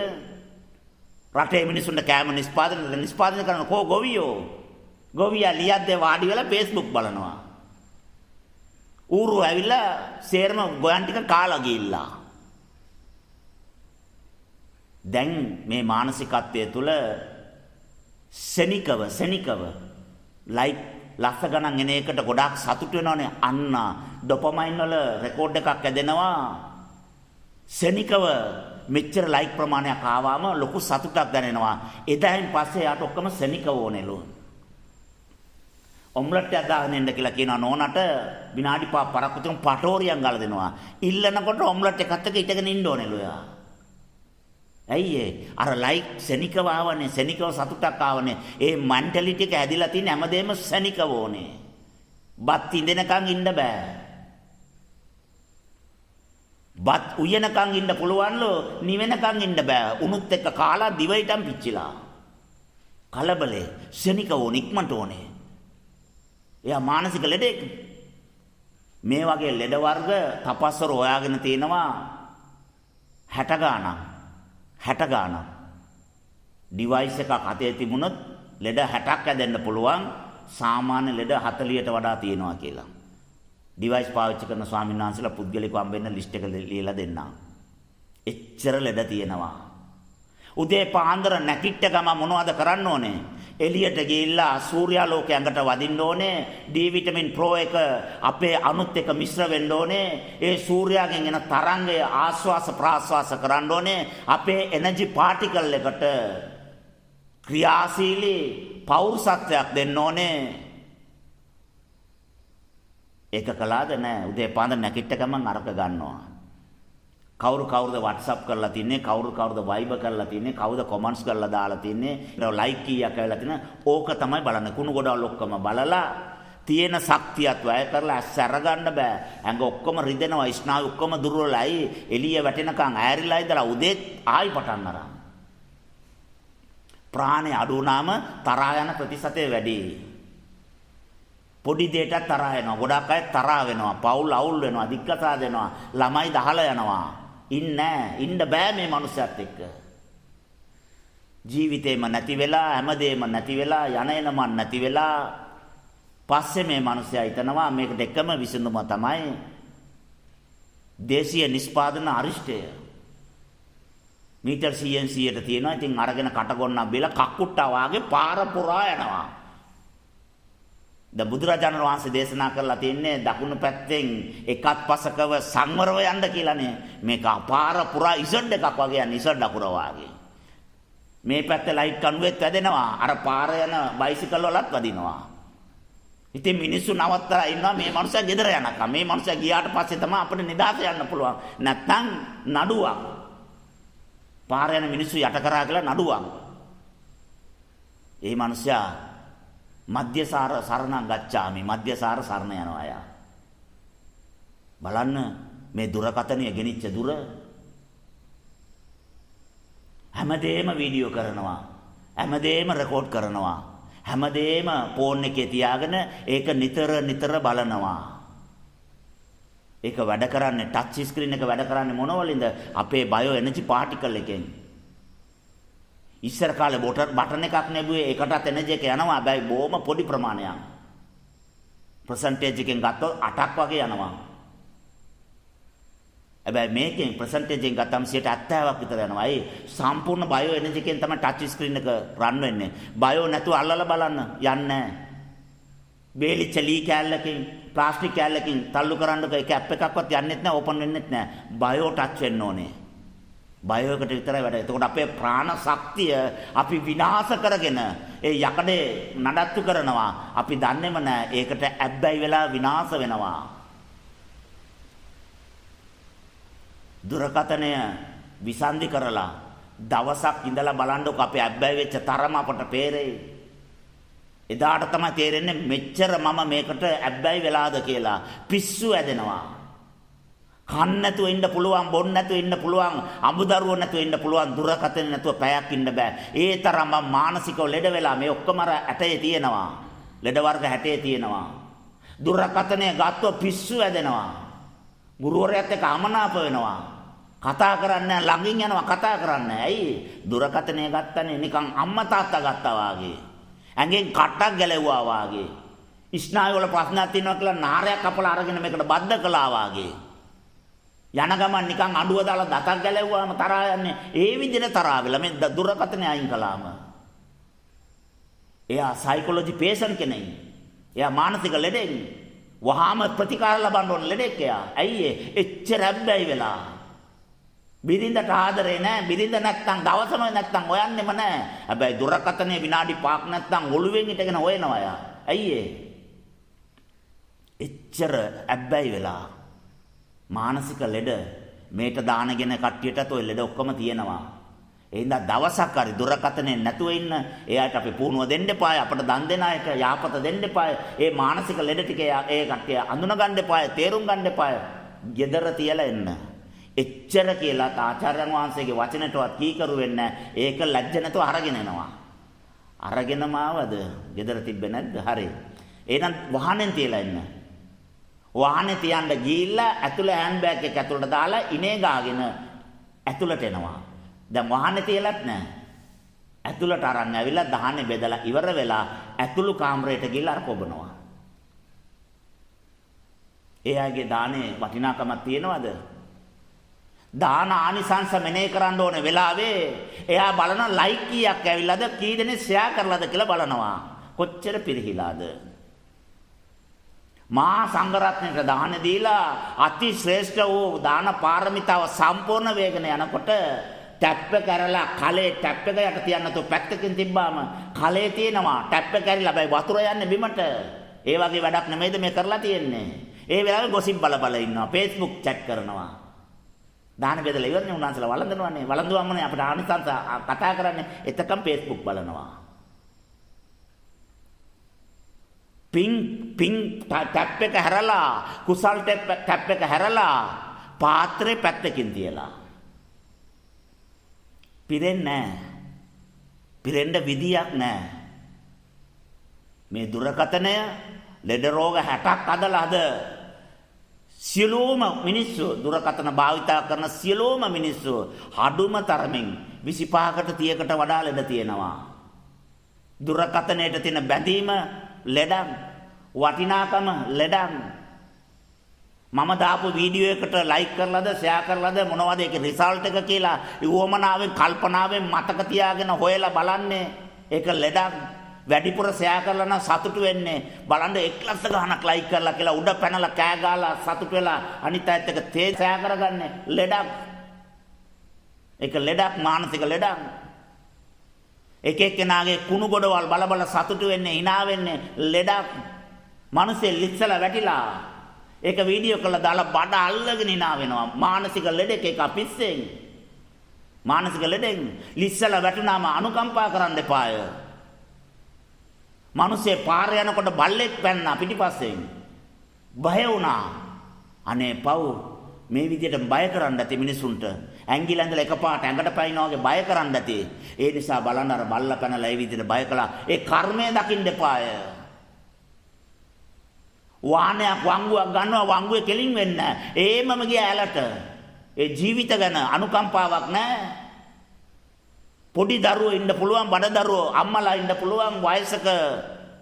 රටේ මිනිසුන්ට කෑම නිෂ්පාදනය කරන ගොවියෝ. ගොවියා ලියද්දී වාඩි වෙලා Facebook බලනවා. ඌරු ඇවිල්ලා සේරම ගොයන් ටික කාලා ගිහිල්ලා. දැන් මේ මානසිකත්වයේ තුල සෙනිකව ලයික් ලක්ෂ ගණන් එන එකට ගොඩාක් සතුට වෙනවනේ. අන්න ඩොපමයින් වල රෙකෝඩ් එකක් ඇදෙනවා. ශනිකව මෙච්චර ලයික් ප්‍රමාණයක් ආවම ලොකු සතුටක් දැනෙනවා. එදායින් පස්සේ යාට ඔක්කොම ශනිකව ඕනෙලු. ඔම්ලට් එකක් දාගෙන ඉන්න කියලා කියනවා නෝනට විනාඩි 5 පරක් විතර පටෝරියක් ගාලා දෙනවා. ඉල්ලනකොට ඔම්ලට් එකත් එක්ක ඉඳගෙන ඉන්න ඕනෙලු යා. ඇයි අර ලයික් ශනිකව ආවනේ ශනිකව සතුටක් ආවනේ. ඒ මෙන්ටැලිටි එක හැදිලා තියෙන හැමදේම ශනිකව ඕනේ. බත් ඉඳනකන් ඉන්න බෑ. බත් උයනකන් ඉන්න පුළුවන්ලු නිවෙනකන් ඉන්න බෑ. උණුත් එක්ක කාලා දිවයිටම් පිච්චිලා. කලබලේ ශනිකව නික්මට ඕනේ. එයා මානසික ලෙඩෙක්. මේ වගේ ලෙඩ වර්ග තපස්වර හොයාගෙන තිනවා 60 ගාණක්. 60 ගාණක්. ඩිවයිස් එකක් අතේ තිබුණොත් ලෙඩ 60ක් ඇදෙන්න පුළුවන්. සාමාන්‍ය ලෙඩ 40ට වඩා තියෙනවා කියලා. ඩිවයිස් පාවිච්චි කරන ස්වාමීන් වහන්සේලා පුද්ගලිකව හම්බෙන්න ලිස්ට් එක ලියලා දෙන්නා. එච්චර ලෙඩ තියෙනවා. උදේ පාන්දර නැගිට ගම මොනවද කරන්න ඕනේ? එළියට ගිහිල්ලා සූර්යාලෝකය ඇඟට වදින්න ඕනේ. D විටමින් ප්‍රෝ එක අපේ අණුත් එක්ක මිශ්‍ර වෙන්න ඕනේ. ඒ සූර්යාගෙන් එන තරංගය ආස්වාස ප්‍රාස්වාස කරන්න ඕනේ. අපේ එනර්ජි පාටිකල් එකට ක්‍රියාශීලී පෞරුෂත්වයක් දෙන්න ඕනේ. ඒක කළාද නැහැ. උදේ පාන්දර නැගිට ගමන් අරක ගන්නවා. කවුරුද WhatsApp කරලා තින්නේ, කවුරුද Viber කරලා තින්නේ, කවුද comments කරලා දාලා තින්නේ, like කීයක් ඇවිල්ලා තින්නේ. ඕක තමයි බලන්නේ. කුණු ගොඩවල් ඔක්කොම බලලා තියෙන ශක්තියත් වැය කරලා ඇස් අරගන්න බෑ. ඇඟ ඔක්කොම රිදෙනවා, ස්නායු ඔක්කොම දුර්වලයි. එළිය වැටෙනකන් ඈරිලා ඉඳලා උදේත් ආයි පටන් අරන්. ප්‍රාණය අඩු වුණාම තරහා යන ප්‍රතිශතය වැඩි. පොඩි දෙයකට තරහා යනවා. ගොඩක් අය තරහා වෙනවා. පවුල් අවුල් වෙනවා. දික්කසා දෙනවා. ළමයි දහලා යනවා. ඉන්න බෑ මේ මනුස්සයත් එක්ක. ජීවිතේම නැති වෙලා හැමදේම නැති වෙලා යන එනම නැති වෙලා පස්සේ මේ මනුස්සයා හිතනවා මේකට එකම විසඳුම තමයි දේශීය නිෂ්පාදන අරිෂ්ටය. මීටර් 100ට තියෙනවා. ඉතින් අරගෙන කටගොන්නක් බිලා කක්කුට්ටා වාගේ පාර පුරා යනවා. බුදුරජාණන් වහන්සේ දේශනා කරලා තින්නේ දකුණු පැත්තෙන් එකත් පසකව සංවරව යන්න කියලානේ. මේක පාර පුරා ඉසඩ් එකක් වගේ යන ඉසඩ් අකුර වාගේ. මේ පැත්තේ ලයිට් කණුවෙත් වැදෙනවා. අර පාර යන බයිසිකල් වලත් වදිනවා. ඉතින් මිනිස්සු නවත්තලා ඉන්නවා මේ මනුස්සයා ගෙදර යනකම්. මේ මනුස්සයා ගියාට පස්සේ තමයි අපිට නිදාස යන්න පුළුවන්. නැත්තම් නඩුවක්. පාර යන මිනිස්සු යට කරා කියලා නඩුවක්. ඒ මනුස්සයා මධ්‍යසාර සරණ ගච්ඡාමි. මධ්‍යසාර සරණ යනවා අය. බලන්න මේ දුරකතනිය ගෙනිච්ච දුර හැමදේම වීඩියෝ කරනවා. හැමදේම රෙකෝඩ් කරනවා. හැමදේම ෆෝන් එකේ තියාගෙන ඒක නිතර බලනවා. ඒක වැඩ කරන්නේ ටච් ස්ක්‍රීන් එක වැඩ කරන්නේ මොනවලින්ද? අපේ බයෝ එනර්ජි පාටිකල් එකෙන්. ඉස්සර කාලේ බටන් එකක් නෙබුවේ ඒකටත් එනර්ජි එක යනවා. හැබැයි බොහොම පොඩි ප්‍රමාණයක්. පර්සන්ටේජ් එකෙන් ගත්තොත් 8ක් වගේ යනවා. හැබැයි මේකෙන් පර්සන්ටේජ් එකෙන් ගත්තම 70ක් විතර යනවා. ඒ සම්පූර්ණ බයෝ එනර්ජි එකෙන් තමයි ටච් ස්ක්‍රීන් එක රන් වෙන්නේ. බයෝ නැතුව අල්ලලා බලන්න යන්නේ නැහැ. බේලිච්ච ලී කෑල්ලකින් ප්ලාස්ටික් කෑල්ලකින් තල්ලු කරන්නක ඒක ඇප් එකක්වත් යන්නෙත් නැහැ, ඕපන් වෙන්නෙත් නැහැ. බයෝ ටච් වෙන්න ඕනේ. බයෝ එකට විතරයි වැඩ. එතකොට අපේ ප්‍රාණ ශක්තිය අපි විනාශ කරගෙන ඒ යකඩේ නඩත්තු කරනවා. අපි දන්නේම නැහැ. ඒකට ඇබ්බැහි වෙලා විනාශ වෙනවා. දුරකතනය විසන්ධි කරලා දවසක් ඉඳලා බලන්නකො අපේ ඇබ්බැහි වෙච්ච තරම අපට පේරෙයි. එදාට තමයි තේරෙන්නේ මෙච්චර මම මේකට ඇබ්බැහි වෙලාද කියලා. පිස්සු ඇදෙනවා. කන්න නැතුව ඉන්න පුළුවන්, බොන්න නැතුව ඉන්න පුළුවන්, අමුදරුවෝ නැතුව ඉන්න පුළුවන්, දුරකතන නැතුව පැයක් ඉන්න බෑ. ඒ තරම් මම මානසිකව ලෙඩ වෙලා මේ ඔක්කොම අර ඇටේ තියෙනවා. ලෙඩ වර්ග හැටේ තියෙනවා. දුරකතනේ ගත්තොත් පිස්සු ඇදෙනවා. ගුරුවරයාත් එක්ක අමනාප වෙනවා. කතා කරන්නේ ළඟින් යනවා කතා කරන්නේ. ඇයි? දුරකතනේ ගත්තනේ නිකන් අම්මා තාත්තා ගත්තා වාගේ. ඇඟෙන් කට්ටක් ගැලෙව්වා වාගේ. ස්නායු වල ප්‍රශ්නයක් තියෙනවා කියලා නාරයක් කපලා අරගෙන මේකට බද්ධ කළා වාගේ. යන ගමන් නිකන් අඩුව දාලා දතක් ගැලෙව්වාම තරහා යන්නේ. ඒ විදිහට තරහා වෙලා මේ දුරකතනේ අයින් කළාම. එයා සයිකොලොජි පේෂන්ට් කෙනෙක්. එයා මානසික ලෙඩෙක්. වහාම ප්‍රතිකාර ලබන්න ඕන ලෙඩෙක් එයා. ඇයි එච්චර හැබ්බැහි වෙලා. බිරිඳට ආදරේ නැහැ. බිරිඳ නැත්තම් දවසම නැත්තම් හොයන්නෙම නැහැ. හැබැයි දුරකථනයේ විනාඩි 5ක් නැත්තම් ඔළුවෙන් ඉඳගෙන හොයනවා යා. ඇයි ඒ? එච්චර ඇබ්බැහි වෙලා මානසික ලෙඩ මේට දානගෙන කට්ටියටත් ඔය ලෙඩ ඔක්කොම තියෙනවා. ඒ හින්දා දවසක් හරි දුරකථනයේ නැතුව ඉන්න. එයාට අපි පුහුණුව දෙන්න එපාය. අපට දන් දෙන අයට යාපත දෙන්න එපාය. ඒ මානසික ලෙඩ ටික ඒ කට්ටිය අඳුන ගන්න එපාය. තේරුම් ගන්න එපාය. gedara තියලා එන්න. එච්චර කියලා ආචාර්යයන් වහන්සේගේ වචනටවත් කීකරු වෙන්නේ නැහැ. ඒක ලැජ්ජ නැතුව අරගෙන එනවා. අරගෙනම ආවද? gedara තිබ්බේ නැද්ද? හරි. එහෙනම් වාහනෙන් තියලා එන්න. වාහනේ තියන්න ගිහිල්ලා ඇතුළේ හෑන්ඩ් බෑග් එක ඇතුළට දාලා ඉනේ ගාගෙන ඇතුළට එනවා. දැන් වාහනේ තියලත් නැහැ. ඇතුළට අරන් ඇවිල්ලා දහනේ බෙදලා ඉවර වෙලා ඇතුළු කාමරයට ගිහිල්ලා අර කොබනවා. එයාගේ දානේ වටිනාකමක් තියෙනවද? දාන ආනිසංස මෙනේ කරන්න ඕන වෙලාවේ එයා බලන ලයික් කීයක් ඇවිල්ලාද කී දෙනෙක් ෂෙයා කරලාද කියලා බලනවා. කොච්චර පිරිහිලාද? මා සංඝරත්නයට දාන දීලා අති ශ්‍රේෂ්ඨ වූ දාන පාරමිතාව සම්පූර්ණ වේගන යනකොට ටැප් එක කරලා කලේ ටැප් එක යට තියන්න තෝ පැත්තකින් තිබ්බාම කලේ තියෙනවා ටැප් එක කැරිලා බයි වතුර යන්නේ බිමට. ඒ වගේ වැඩක් නෙමෙයිද මේ කරලා තියෙන්නේ. ඒ වෙලාවේ ගොසිප් බල ඉන්නවා. Facebook chat කරනවා. දාන බෙදලා ඉවරනේ උන්වහන්සේලා වළඳනවානේ. වළඳුවාමනේ අපිට ආනිසංස කතා කරන්නේ. එතකම් Facebook බලනවා. පින් ටැප් එක හැරලා කුසල් ටැප් එක හැරලා පාත්‍රේ පැත්තකින් තියලා. පිරෙන්නේ නැහැ. පිරෙන්න විදියක් නැහැ. මේ දුරකථනය ලෙඩ රෝග 60ක් අදලා අද සියලුම මිනිස්සු දුරකථන භාවිතා කරන සියලුම මිනිස්සු අඩුම තරමින් 25කට 30කට වඩා ලෙඩ තියෙනවා. දුරකථනයට තියෙන බැඳීම ලෙඩක්, වටිනාකම ලෙඩක්. මම දාපු වීඩියෝ එකට ලයික් කරලාද ෂෙයා කරලාද මොනවද ඒකේ රිසල්ට් එක කියලා උවමනාවෙන් කල්පනාවෙන් මතක තියාගෙන හොයලා බලන්නේ ඒක ලෙඩක්. වැඩිපුර ෂෙයා කරලා නම් සතුටු වෙන්නේ. බලන්න 1 ලක්ෂ ගණනක් ලයික් කරලා කියලා උඩ පැනලා කෑ ගාලා සතුටු වෙලා අනිත් අයත් එක්ක තේ ෂෙයා කරගන්නේ ලෙඩක්. ඒක ලෙඩක්, මානසික ලෙඩක්. එක එක්කෙනාගේ කුණු ගොඩවල් බල සතුටු වෙන්නේ, hina වෙන්නේ ලෙඩක්. මිනිස්සේ ලිස්සලා වැටිලා ඒක වීඩියෝ කරලා දාලා බඩ අල්ලගෙන hina වෙනවා. මානසික ලෙඩක එක පිස්සෙන්. මානසික ලෙඩෙන් ලිස්සලා වැටුනාම අනුකම්පා කරන්න එපාය. මිනිස්සේ පාරේ යනකොට බල්ලෙක් පැන්නා පිටිපස්සෙන්. බය වුණා. අනේ පව් මේ විදිහට බය කරන්න ඇති මිනිසුන්ට. ඇඟිල්ල ඇඳලා එකපාරට ඇඟට පයින්නා වගේ බය කරන්න ඇති. ඒ නිසා බලන්න අර බල්ලා පැනලා ඒ විදිහට බය කළා. ඒ කර්මය දකින්න එපාය. වාහනයක් වංගුවක් ගන්නවා වංගුවේ කෙලින් වෙන්න. ඒමම ගියා ඇලට. ඒ ජීවිත ගැන අනුකම්පාවක් නැහැ. පොඩි දරුවෝ ඉන්න පුළුවන්, බඩ දරුවෝ, අම්මලා ඉන්න පුළුවන්, වයසක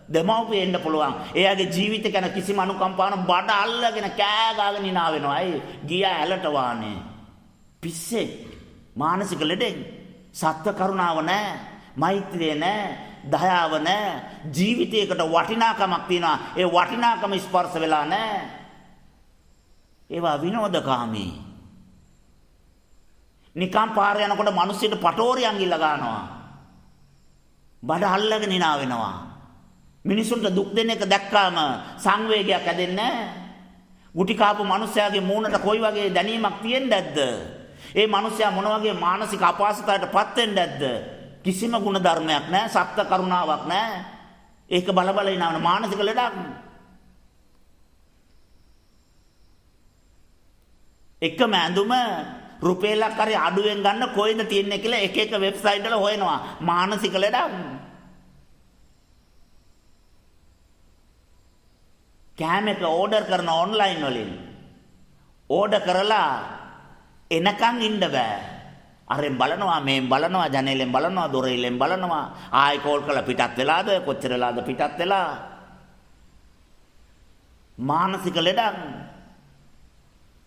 දෙමව්පියෝ ඉන්න පුළුවන්. එයාගේ ජීවිත ගැන කිසිම අනුකම්පාවක් බඩ අල්ලගෙන කෑ ගාගෙන hina වෙනවා. අය ගියා ඇලට වාහනේ. පිස්සේ මානසික ලෙඩෙක්. සත්ව කරුණාව නැහැ, මෛත්‍රිය නැහැ, දයාව නැහැ. ජීවිතයකට වටිනාකමක් තියෙනවා. ඒ වටිනාකම ස්පර්ශ වෙලා නැහැ. ඒවා විනෝදකාමී. නිකම් පාර යනකොට මිනිස්සුන්ට පටෝරියන් ගිල්ල ගන්නවා. බඩ අල්ලගෙන hina වෙනවා. මිනිසුන්ට දුක් දෙන එක දැක්කාම සංවේගයක් ඇදෙන්නේ නැහැ. ගුටි කාපු මිනිස්යාගේ මූණට කොයි වගේ දැනීමක් තියෙන්නේ නැද්ද? ඒ මිනිසයා මොන වගේ මානසික අපහසුතාවයකටපත් වෙන්නේ නැද්ද? කිසිම ගුණ ධර්මයක් නැහැ, සත්‍ය කරුණාවක් නැහැ. ඒක බල ඉනවන මානසික ලෙඩක්. එකම ඇඳුම රුපියලක් හරි අඩුවෙන් ගන්න කොයිද තියෙන්නේ කියලා එක එක වෙබ්සයිට් වල හොයනවා. මානසික ලෙඩක්. කෑම එක ඕඩර් කරන ඔන්ලයින් වලින් ඕඩර් කරලා එනකන් ඉන්න බෑ. අරෙන් බලනවා, මේන් බලනවා, ජනේලෙන් බලනවා, දොරෙලෙන් බලනවා. ආයි කෝල් කරලා පිටත් වෙලාද, කොච්චර වෙලාද පිටත් වෙලා. මානසික ලෙඩක්.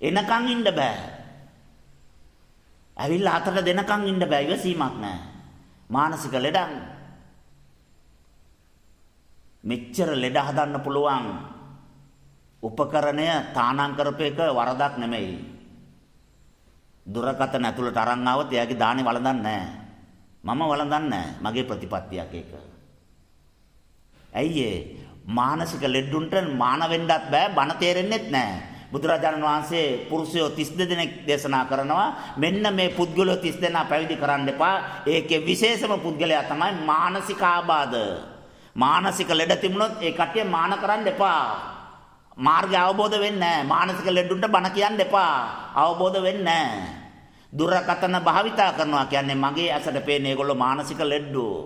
එනකන් ඉන්න බෑ. ඇවිල්ලා අතට දෙනකන් ඉන්න බෑ. ඉවසීමක් නැහැ. මානසික ලෙඩක්. මෙච්චර ලෙඩ හදන්න පුළුවන් උපකරණය තානම් කරපේක වරදක් නෙමෙයි. දුරකථන ඇතුළට අරන් ආවොත් එයාගේ දානේ වළඳන්නේ නැහැ. මම වළඳන්නේ නැහැ. මගේ ප්‍රතිපත්තියක් ඒක. ඇයි මානසික ලෙඩුන්ට මාන වෙන්නත් බෑ, බණ තේරෙන්නෙත් නැහැ. බුදුරජාණන් වහන්සේ පුරුෂයෝ 32 දෙනෙක් දේශනා කරනවා මෙන්න මේ පුද්ගලයෝ 32 දෙනා පැවිදි කරන්න එපා. ඒකේ විශේෂම පුද්ගලයා තමයි මානසික ආබාධ. මානසික ලෙඩ තිබුණොත් ඒ කට්ටිය මාන කරන්න එපා. මාර්ගය අවබෝධ වෙන්නේ නැහැ. මානසික ලෙඩුන්ට බණ කියන්න එපා. අවබෝධ වෙන්නේ නැහැ. දුරකථන භාවිතා කරනවා කියන්නේ මගේ ඇසට පේන ඒගොල්ලෝ මානසික ලෙඩ්ඩෝ.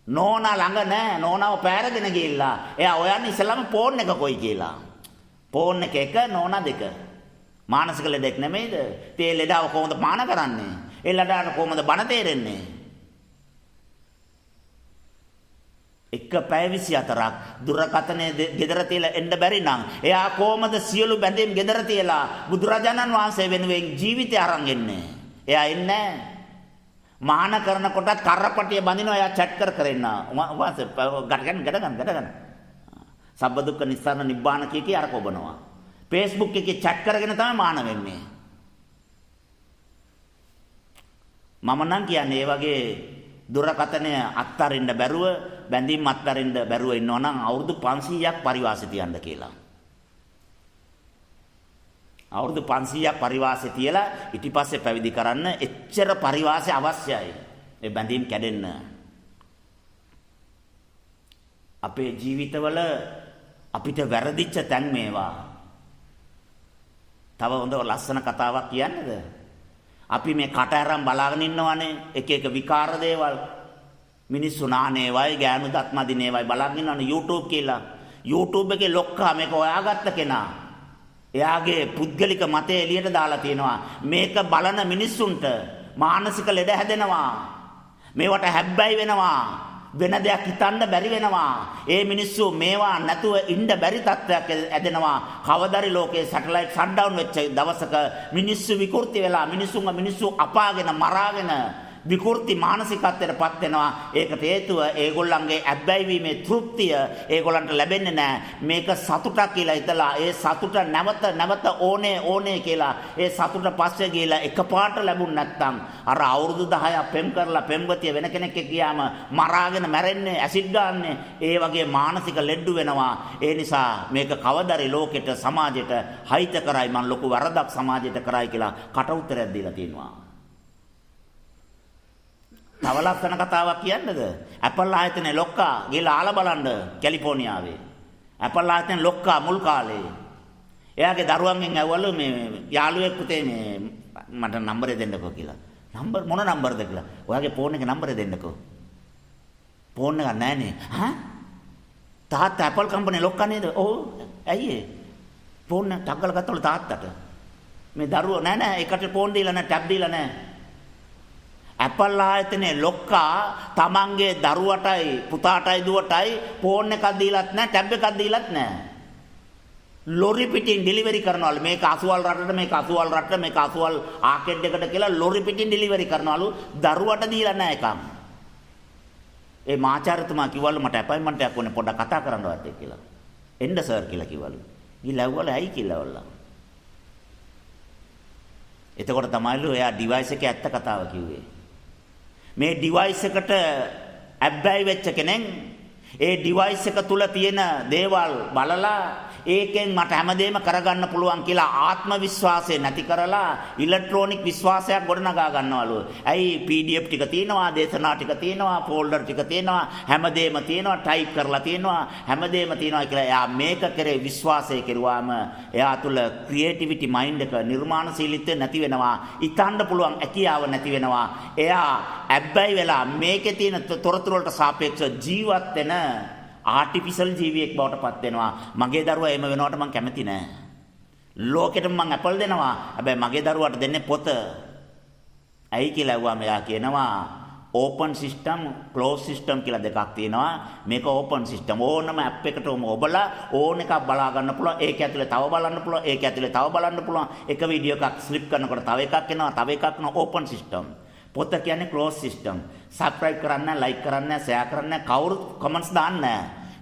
නෝනා ළඟ නැහැ. නෝනාව පෑරගෙන ගිහිල්ලා එයා හොයන්නේ ඉස්සෙල්ලාම ෆෝන් එක කොයි කියලා. ෆෝන් එක නෝනා දෙක. මානසික ලෙඩෙක් නෙමෙයිද? තේ ලෙඩාව කොහොමද පාන කරන්නේ? ඒ ලෙඩාට කොහොමද බණ තේරෙන්නේ? එක පැය 24ක් දුරකථනයේ ගෙදර තියලා එන්න බැරි නම් එයා කොහොමද සියලු බැඳීම් ගෙදර තියලා බුදුරජාණන් වහන්සේ වෙනුවෙන් ජීවිතය අරන් එන්නේ? එයා එන්නේ මාන කරනකොටත් කරපටිය බඳිනවා. එයා chat කර ඉන්න. වාසේ ගඩගන්න. සබ්බ දුක්ඛ නිස්සාරණ නිබ්බාන කී අර කොබනවා. Facebook එකේ chat කරගෙන තමයි මාන වෙන්නේ. මම නම් කියන්නේ ඒ වගේ දුරකථනය අත්තරින්න බැරුව බැඳීම් අත්තරින්න බැරුව ඉන්නවා නම් අවුරුදු 500ක් පරිවාසෙ තියන්න කියලා. අවුරුදු 500ක් පරිවාසෙ තියලා ඊට පස්සේ පැවිදි කරන්න එච්චර පරිවාසය අවශ්‍යයි. මේ බැඳීම් කැඩෙන්න. අපේ ජීවිතවල අපිට වැරදිච්ච තැන් මේවා. තව හොඳ ලස්සන කතාවක් කියන්නද? අපි මේ කට අරන් බලාගෙන ඉන්නවනේ එක එක විකාර දේවල්. මිනිස්සු නානේවයි ගෑනු දත් මදිනේවයි බලාගෙන ඉන්නවනේ YouTube කියලා. YouTube එකේ ලොක්කා මේක හොයාගත්ත කෙනා. එයාගේ පුද්ගලික මතය එළියට දාලා තියෙනවා. මේක බලන මිනිස්සුන්ට මානසික ලෙඩ හැදෙනවා. මේවට හැබ්බැයි වෙනවා. වෙන දෙයක් හිතන්න බැරි වෙනවා. ඒ මිනිස්සු මේවා නැතුව ඉන්න බැරි තත්ත්වයක් ඇදෙනවා. කවදාරි ලෝකේ සැටලයිට් ෂට් ඩවුන් වෙච්ච දවසක මිනිස්සු විකෘති වෙලා මිනිස්සු අපාගෙන මරාගෙන විකෘති මානසිකත්වයටපත් වෙනවා. ඒකට හේතුව ඒගොල්ලන්ගේ ඇබ්බැහිවීමේ තෘප්තිය ඒගොල්ලන්ට ලැබෙන්නේ නැහැ. මේක සතුටක් කියලා හිතලා ඒ සතුට නැවත ඕනේ කියලා ඒ සතුට පස්සේ ගිහලා එකපාරට ලැබුණ නැත්නම් අර අවුරුදු 10ක් පෙම් කරලා පෙම්වතිය වෙන කෙනෙක් එක්ක ගියාම මරාගෙන මැරෙන්නේ ඇසිඩ් ගන්නනේ. ඒ වගේ මානසික ලෙඩ්ඩු වෙනවා. ඒ නිසා මේක කවදාරි ලෝකෙට සමාජෙට හිත කරයි මම ලොකු වරදක් සමාජෙට කරයි කියලා කට උත්තරයක් දීලා තියෙනවා. තව ලස්සන කතාවක් කියන්නද? Apple ආයතනයේ ලොක්කා ගිහලා ආලා බලන්න කැලිෆෝනියාවේ. Apple ආයතනයේ ලොක්කා මුල් කාලේ. එයාගේ දරුවන්ගෙන් ඇහුවලු මේ යාළුවෙක් පුතේ මේ මට නම්බරේ දෙන්නකෝ කියලා. නම්බර් මොන නම්බරද කියලා. ඔයාගේ ෆෝන් එකේ නම්බරේ දෙන්නකෝ. ෆෝන් එක නැහනේ. හා? තාත්තා Apple කම්පැනි ලොක්කා නේද? ඔව්. ඇයි ඒ? ෆෝන් එක ටග්ගල ගත්තවලු තාත්තට. මේ දරුවෝ නෑ ඒකට ෆෝන් දීලා නෑ ටැබ් දීලා නෑ. Apple ආයතනයේ ලොක්කා තමන්ගේ දරුවටයි පුතාටයි දුවටයි ෆෝන් එකක් දීලත් නැහැ ටැබ් එකක් දීලත් නැහැ. ලොරි පිටින් ඩෙලිවරි කරනවලු. මේක අසුවල් රටට මේක අසුවල් රටට මේක අසුවල් ආකෙඩ් එකට කියලා ලොරි පිටින් ඩෙලිවරි කරනවලු. දරුවට දීලා නැහැ එකක්. ඒ මාචාර්යතුමා කිව්වලු මට අපොයින්ට්මන්ට් එකක් ඕනේ පොඩ්ඩක් කතා කරන්නවත් කියලා. එන්න සර් කියලා කිව්වලු. ගිහලා ඇහුවලු ඇයි කියලා වල්ලා. එතකොට තමයිලු එයා ඩිවයිස් එකේ ඇත්ත කතාව කිව්වේ. මේ ඩිවයිස් එකට ඇබ්බැහි වෙච්ච කෙනෙක් ඒ ඩිවයිස් එක තුල තියෙන දේවල් බලලා ඒකෙන් මට හැමදේම කරගන්න පුළුවන් කියලා ආත්ම විශ්වාසය නැති කරලා ඉලෙක්ට්‍රොනික විශ්වාසයක් ගොඩනගා ගන්නවලු. ඇයි PDF ටික තියෙනවා, දේශනා ටික තියෙනවා, ෆෝල්ඩර් ටික තියෙනවා, හැමදේම තියෙනවා, ටයිප් කරලා තියෙනවා, හැමදේම තියෙනවා කියලා එයා මේක කරේ විශ්වාසය කෙරුවාම එයා තුල ක්‍රියේටිවිටි මයින්ඩ් එක නිර්මාණශීලීත්වය නැති වෙනවා. ඉතන්න පුළුවන් හැකියාව නැති වෙනවා. එයා ඇබ්බැහි වෙලා මේකේ තියෙන තොරතුරු වලට සාපේක්ෂව ජීවත් වෙන ආටිෆිෂල් ජීවියෙක් බවට පත් වෙනවා. මගේ දරුවා එහෙම වෙනවට මම කැමති නෑ. ලෝකෙටම මම ඇපල් දෙනවා. හැබැයි මගේ දරුවාට දෙන්නේ පොත. ඇයි කියලා ඇහුවාම එයා කියනවා ඕපන් සිස්ටම්, ක්ලෝස් සිස්ටම් කියලා දෙකක් තියෙනවා. මේක ඕපන් සිස්ටම්. ඕනම ඇප් එකට ඔබලා ඕන එකක් බලා ගන්න පුළුවන්. ඒක ඇතුලේ තව බලන්න පුළුවන්. ඒක ඇතුලේ තව බලන්න පුළුවන්. එක වීඩියෝ එකක් ස්ලිප් කරනකොට තව එකක් එනවා. තව එකක් එනවා. Open system. පොත කියන්නේ ක්ලෝස් සිස්ටම්. සබ්ස්ක්‍රයිබ් කරන්න, ලයික් කරන්න, ෂෙයා කරන්න, කවුරුත් කමෙන්ට්ස් දාන්න.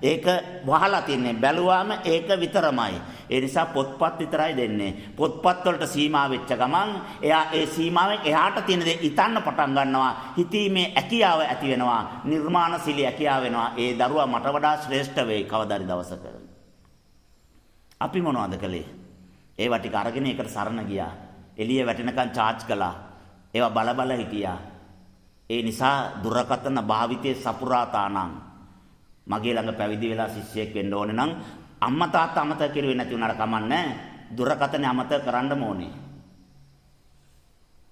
ඒක වහලා තින්නේ. බැලුවාම ඒක විතරමයි. ඒ නිසා පොත්පත් විතරයි දෙන්නේ. පොත්පත් වලට සීමා වෙච්ච ගමන් එයා ඒ සීමාවෙන් එහාට තියෙන දේ ඉතන්න පටන් ගන්නවා. හිතීමේ හැකියාව ඇති වෙනවා. නිර්මාණශීලී හැකියාව වෙනවා. ඒ දරුවා මට වඩා ශ්‍රේෂ්ඨ වෙයි කවදාරි දවසක. අපි මොනවද කළේ? ඒවා ටික අරගෙන ඒකට සරණ ගියා. එළිය වැටෙනකන් charge කළා. ඒවා බල බල හිටියා. ඒ නිසා දුරකථන භාවිතයේ සපුරාතානම් මගේ ළඟ පැවිදි වෙලා ශිෂ්‍යයෙක් වෙන්න ඕනේ නම් අම්මා තාත්තා අමතක කෙරුවේ නැති උනාට කමන්නේ. දුරකථනේ අමතක කරන්න ඕනේ.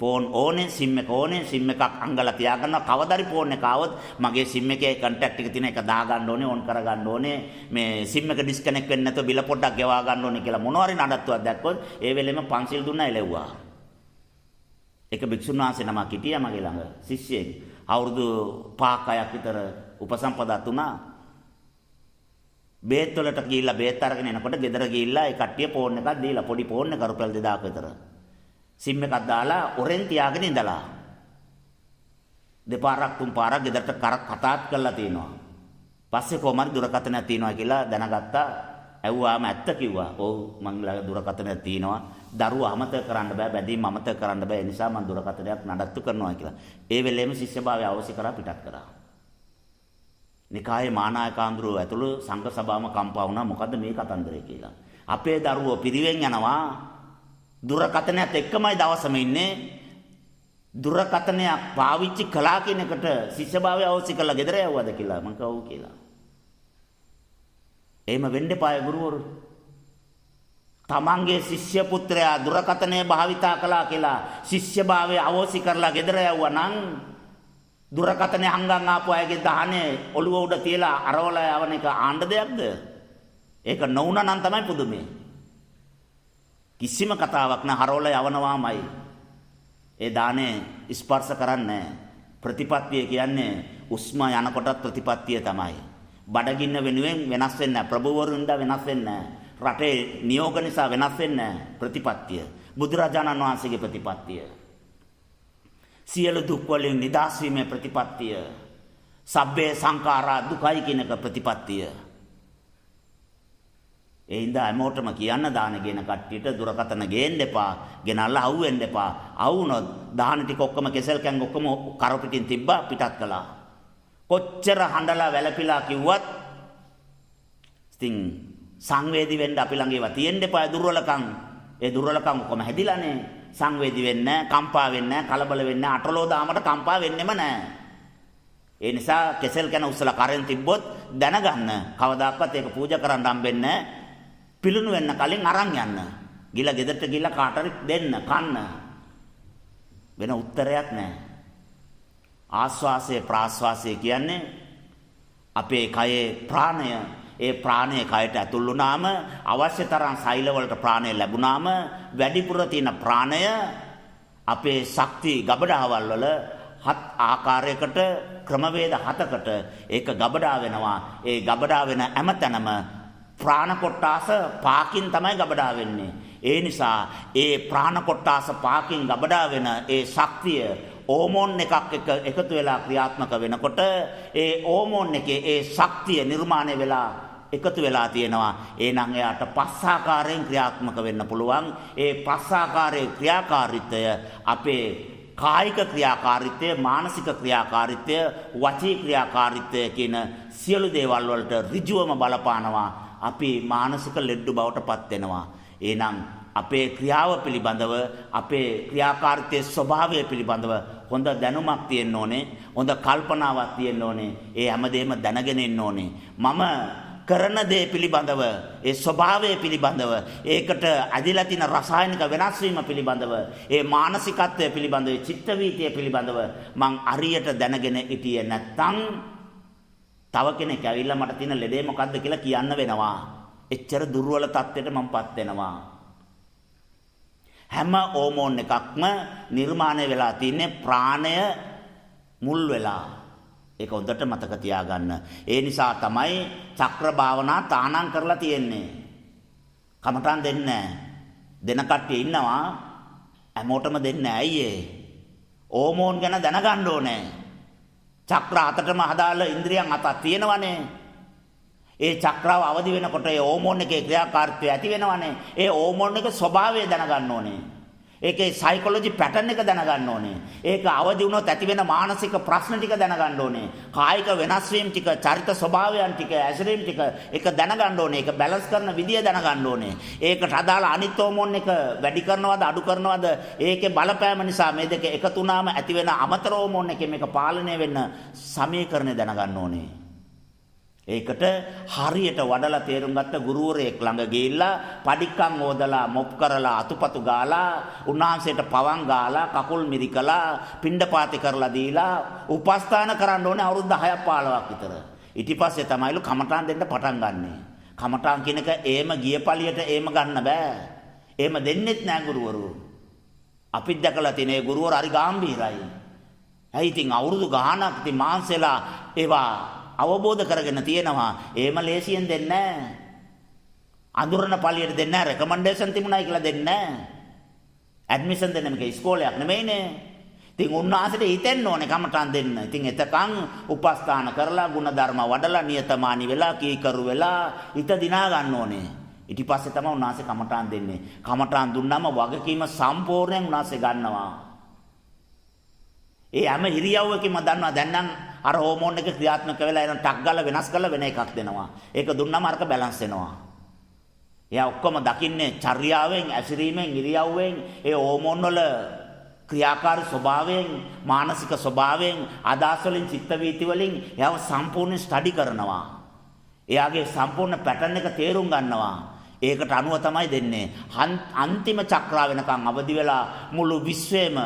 ෆෝන් ඕනේ, සිම් එක ඕනේ, සිම් එකක් අංගලා තියාගන්නවා. කවදාරි ෆෝන් එක ආවොත් මගේ සිම් එකේ කන්ටැක්ට් එක තියෙන එක දාගන්න ඕනේ, ඔන් කරගන්න ඕනේ. මේ සිම් එක ඩිස්කනෙක්ට් වෙන්නේ නැතුව බිල පොඩ්ඩක් ගෙවා ගන්න ඕනේ කියලා මොනවාරි නඩත්තුවක් දැක්කොත් ඒ වෙලෙම පන්සිල් දුන්නා එලෙව්වා. එක භික්ෂුන් වහන්සේ නමක් හිටියා මගේ ළඟ ශිෂ්‍යයෙක්. අවුරුදු 5ක් 6ක් විතර උපසම්පදා තුනා. බේත් වලට ගිහිල්ලා බේත් අරගෙන එනකොට ගෙදර ගිහිල්ලා ඒ කට්ටිය ෆෝන් එකක් දීලා පොඩි ෆෝන් එක රුපියල් 2000ක විතර. සිම් එකක් දාලා ඔරෙන් තියාගෙන ඉඳලා. දෙපාරක් තුන් පාරක් ගෙදරට කතාත් කරලා තිනවා. පස්සේ කොහමද දුරකථනයක් තියනවා කියලා දැනගත්තා. ඇහුවාම ඇත්ත කිව්වා. ඔව් මං ළඟ දුරකථනයක් තියනවා. දරුවා අමතක කරන්න බෑ, බැඳීම් අමතක කරන්න බෑ. ඒ නිසා මං දුරකථනයක් නඩත්තු කරනවා කියලා. ඒ වෙලෙම ශිෂ්‍යභාවය අවශ්‍ය කරා පිටත් කරා. නිකායේ මානායකාඳුරෝ ඇතුළු සංඝ සභාවම කම්පා වුණා. මොකද්ද මේ කතන්දරේ කියලා. අපේ දරුවෝ පිරිවෙන් යනවා. දුරකථනයත් එක්කමයි දවසම ඉන්නේ. දුරකථනයක් පාවිච්චි කළා කියන එකට ශිෂ්‍යභාවය අවශ්‍ය කරලා ගෙදර යවුවද කියලා මං කවුරු කියලා. එහෙම වෙන්න එපාය ගුරුවරු. තමන්ගේ ශිෂ්‍ය පුත්‍රයා දුරකථනය භාවිතා කළා කියලා ශිෂ්‍යභාවය අවශ්‍ය කරලා ගෙදර යවුවා නම් දුරකථනය හංගන් ආපු අයගේ දහනේ ඔළුව උඩ තියලා අරවල යවන එක ආණ්ඩ දෙයක්ද? ඒක නොවුනා නම් තමයි පුදුමේ. කිසිම කතාවක් නෑ, හරවල යවනවාමයි. ඒ දානේ ස්පර්ශ කරන්නේ ප්‍රතිපත්තිය කියන්නේ උස්ම යනකොටත් ප්‍රතිපත්තිය තමයි. බඩගින්න වෙනුවෙන් වෙනස් වෙන්නේ නැහැ. ප්‍රභූවරුන්ද වෙනස් වෙන්නේ නැහැ. රටේ නියෝග නිසා වෙනස් වෙන්නේ නැහැ ප්‍රතිපත්තිය. බුදුරජාණන් වහන්සේගේ ප්‍රතිපත්තිය. සියලු දුක් වලින් නිදහස් වීමේ ප්‍රතිපත්තිය. සබ්බේ සංඛාරා දුකයි කියන ප්‍රතිපත්තිය. ඒ හින්දා හැමෝටම කියන්න දාන ගෙන කට්ටියට දුරකථන ගේන්න එපා. ගෙනල්ලා අවු වෙන්න එපා. අවුනොත් දාන ටික ඔක්කොම කෙසල් කැන් ඔක්කොම කර පිටින් තිබ්බා පිටත් කළා. කොච්චර හඬලා වැළපිලා කිව්වත් ඉතින් සංවේදී වෙන්න අපි ළඟ ඒවා තියෙන්න එපා. දුර්වලකම්. ඒ දුර්වලකම් ඔක්කොම හැදිලානේ. සංවේදී වෙන්නේ නැහැ, කම්පා වෙන්නේ නැහැ, කලබල වෙන්නේ නැහැ. අටලෝ දාමට කම්පා වෙන්නෙම නැහැ. ඒ නිසා කෙසල් කැන උස්සලා කරෙන් තිබ්බොත් දැනගන්න. කවදාකවත් ඒක පූජා කරන්න හම්බෙන්නේ නැහැ. පිළුණු වෙන්න කලින් අරන් යන්න. ගිල ගෙදරට ගිහලා කාටරි දෙන්න කන්න. වෙන උත්තරයක් නැහැ. ආස්වාසය ප්‍රාස්වාසය කියන්නේ අපේ කයේ ප්‍රාණය. ඒ ප්‍රාණය කයට ඇතුල් වුණාම අවශ්‍ය තරම් සෛල වලට ප්‍රාණය ලැබුණාම වැඩිපුර තියෙන ප්‍රාණය අපේ ශක්ති ගබඩාවල් වල හත් ආකාරයකට ක්‍රමවේද හතකට ඒක ගබඩා වෙනවා. ඒ ගබඩා වෙන හැමතැනම ප්‍රාණ කොටාස පාකින් තමයි ගබඩා වෙන්නේ. ඒ නිසා ඒ ප්‍රාණ කොටාස පාකින් ගබඩා වෙන ඒ ශක්තිය හෝමෝන් එකක් එකතු වෙලා ක්‍රියාත්මක වෙනකොට ඒ හෝමෝන් එකේ ඒ ශක්තිය නිර්මාණය වෙලා එකතු වෙලා තියෙනවා. එහෙනම් එයාට පස් ආකාරයෙන් ක්‍රියාත්මක වෙන්න පුළුවන්. ඒ පස් ආකාරයේ ක්‍රියාකාරීත්වය අපේ කායික ක්‍රියාකාරීත්වය, මානසික ක්‍රියාකාරීත්වය, වචී ක්‍රියාකාරීත්වය කියන සියලු දේවල් වලට ඍජුවම බලපානවා. අපි මානසික ලෙඩ බවට පත් වෙනවා. එහෙනම් අපේ ක්‍රියාව පිළිබඳව, අපේ ක්‍රියාකාරීත්වයේ ස්වභාවය පිළිබඳව හොඳ දැනුමක් තියෙන්න ඕනේ. හොඳ කල්පනාවක් තියෙන්න ඕනේ. ඒ හැමදේම දැනගෙන ඉන්න ඕනේ. මම කරන දේ පිළිබඳව, ඒ ස්වභාවය පිළිබඳව, ඒකට ඇදිලා තියෙන රසායනික වෙනස් වීම පිළිබඳව, ඒ මානසිකත්වය පිළිබඳව, චිත්ත වීතිය පිළිබඳව මං හරියට දැනගෙන හිටියේ නැත්නම් තව කෙනෙක් ඇවිල්ලා මට තියෙන ලෙඩේ මොකද්ද කියලා කියන්න වෙනවා. එච්චර දුර්වල තත්ත්වයට මමපත් වෙනවා. හැම හෝමෝන් එකක්ම නිර්මාණය වෙලා තින්නේ ප්‍රාණය මුල් වෙලා. ඒක හොඳට මතක තියාගන්න. ඒ නිසා තමයි චක්‍ර භාවනා තානම් කරලා තියෙන්නේ. කමටන් දෙන්නේ දෙන කට්ටිය ඉන්නවා. හැමෝටම දෙන්නේ ඇයි ඒ? හෝමෝන් ගැන දැනගන්න ඕනේ. චක්‍ර හතටම හදාලා ඉන්ද්‍රියන් හතක් තියෙනවනේ. ඒ චක්‍රාව අවදි වෙනකොට ඒ හෝමෝන් එකේ ක්‍රියාකාරීත්වය ඇති වෙනවනේ. ඒ හෝමෝන් එකේ ස්වභාවය දැනගන්න ඕනේ. ඒකේ සයිකොලොජි පැටර්න් එක දැනගන්න ඕනේ. ඒක අවදි වුණොත් ඇති වෙන මානසික ප්‍රශ්න ටික දැනගන්න ඕනේ. කායික වෙනස් වීම ටික, චරිත ස්වභාවයන් ටික, ඇසිරීම් ටික ඒක දැනගන්න ඕනේ. ඒක බැලන්ස් කරන විදිය දැනගන්න ඕනේ. ඒකට අදාළ අනිත් හෝමෝන් එක වැඩි කරනවද අඩු කරනවද? ඒකේ බලපෑම නිසා මේ දෙක එකතු වුණාම ඇති වෙන අමතර හෝමෝන් එකේ මේක පාලනය වෙන්න සමීකරණය දැනගන්න ඕනේ. ඒකට හරියට වඩලා තේරුම් ගත්ත ගුරුවරයෙක් ළඟ ගිහිල්ලා පඩික්කම් හොදලා මොප් කරලා අතුපතු ගාලා උන්වහන්සේට පවන් ගාලා කකුල් මිරිකලා පිණ්ඩපාතේ කරලා දීලා උපස්ථාන කරන්න ඕනේ අවුරුදු 10ක් 15ක් විතර. ඊට පස්සේ තමයිලු කමඨාන් දෙන්න පටන් ගන්නෙ. කමඨාන් කියන එක එහෙම ගිය පළියට එහෙම ගන්න බෑ. එහෙම දෙන්නෙත් නෑ ගුරුවරු. අපිත් දැකලා තියෙන ගුරුවරු හරි ගැඹීරයි. ඇයි ඉතින් අවුරුදු ගාණක් ඉතින් මාන්සෙලා ඒවා අවබෝධ කරගෙන තියෙනවා. එහෙම ලේසියෙන් දෙන්නේ නැහැ. අඳුරන පළියට දෙන්නේ නැහැ. රෙකමෙන්ඩේෂන් තිබුණායි කියලා දෙන්නේ නැහැ. ඇඩ්මිෂන් දෙන්න මේක ඉස්කෝලයක් නෙමෙයිනේ. ඉතින් උන්වහන්සේට හිතෙන්න ඕනේ කමටන් දෙන්න. ඉතින් එතකන් උපස්ථාන කරලා ಗುಣධර්ම වඩලා නියතමානී වෙලා කීකරු වෙලා හිත දිනා ගන්න ඕනේ. ඊට පස්සේ තමයි උන්වහන්සේ කමටන් දෙන්නේ. කමටන් දුන්නාම වගකීම සම්පූර්ණයෙන් උන්වහන්සේ ගන්නවා. ඒ හැම ඉරියව්වකම දන්නවා දැන් නම් අර හෝමෝන් එක ක්‍රියාත්මක වෙලා එන ටක් ගාලා වෙනස් කරලා වෙන එකක් දෙනවා. ඒක දුන්නාම අරක බැලන්ස් වෙනවා. එයා ඔක්කොම දකින්නේ චර්යාවෙන්, ඇසිරීමෙන්, ඉරියව්වෙන්, ඒ හෝමෝන් වල ක්‍රියාකාරී ස්වභාවයෙන්, මානසික ස්වභාවයෙන්, අදහස් වලින්, චිත්ත වීති වලින් එයාව සම්පූර්ණ ස්ටඩි කරනවා. එයාගේ සම්පූර්ණ පැටර්න් එක තේරුම් ගන්නවා. ඒකට අනුව තමයි දෙන්නේ. අන්තිම චක්‍රාව වෙනකන් අවදි වෙලා මුළු විශ්වයම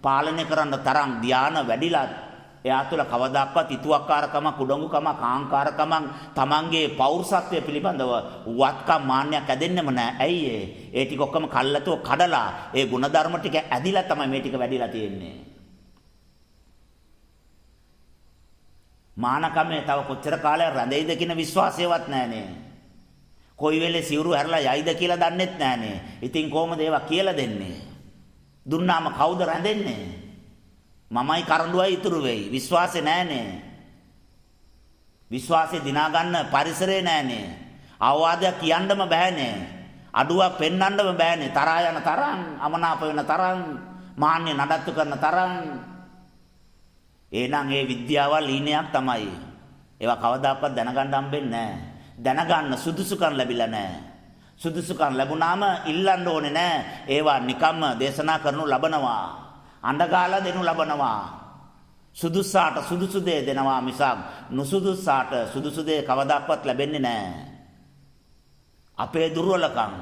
පාලනය කරන්න තරම් ධානය වැඩිලා එයා තුළ කවදාක්වත් ඉතුවක්කාරකමක්, උඩඟුකමක්, අහංකාරකමක්, තමන්ගේ පෞරුෂත්වය පිළිබඳව වත්කම් මාන්නයක් ඇදෙන්නෙම නැහැ. ඇයි ඒ ටික ඔක්කොම කල්ලාතෝ කඩලා ඒ ಗುಣධර්ම ටික ඇදිලා තමයි මේ ටික වැඩිලා තියෙන්නේ. මානකමේ තව කොච්චර කාලයක් රැඳෙයිද කියන විශ්වාසයවත් නැහනේ. කොයි වෙලේ සිවුරු හැරලා යයිද කියලා දන්නෙත් නැහනේ. ඉතින් කොහොමද ඒවා කියලා දෙන්නේ? දුන්නාම කවුද රැඳෙන්නේ? මමයි කරඬුවයි ඉතුරු වෙයි. විශ්වාසෙ නැහනේ. විශ්වාසෙ දිනා ගන්න පරිසරේ නැහනේ. අවවාදයක් කියන්නම බෑනේ. අඩුවක් පෙන්වන්නම බෑනේ. තරහා යන තරම්, අමනාප වෙන තරම්, මාන්නේ නඩත්තු කරන තරම්. එහෙනම් ඒ විද්‍යාවල් ඊනයක් තමයි. ඒවා කවදාකවත් දැනගන්න හම්බෙන්නේ නැහැ. දැනගන්න සුදුසුකම් ලැබිලා නැහැ. සුදුසුකම් ලැබුණාම ඉල්ලන්න ඕනේ නැහැ. ඒවා නිකම්ම දේශනා කරනු ලබනවා. අඬගාලා දෙනු ලබනවා. සුදුසාට සුදුසු දේ දෙනවා මිසක් නුසුදුසාට සුදුසු දේ කවදාවත් ලැබෙන්නේ නැහැ. අපේ දුර්වලකම්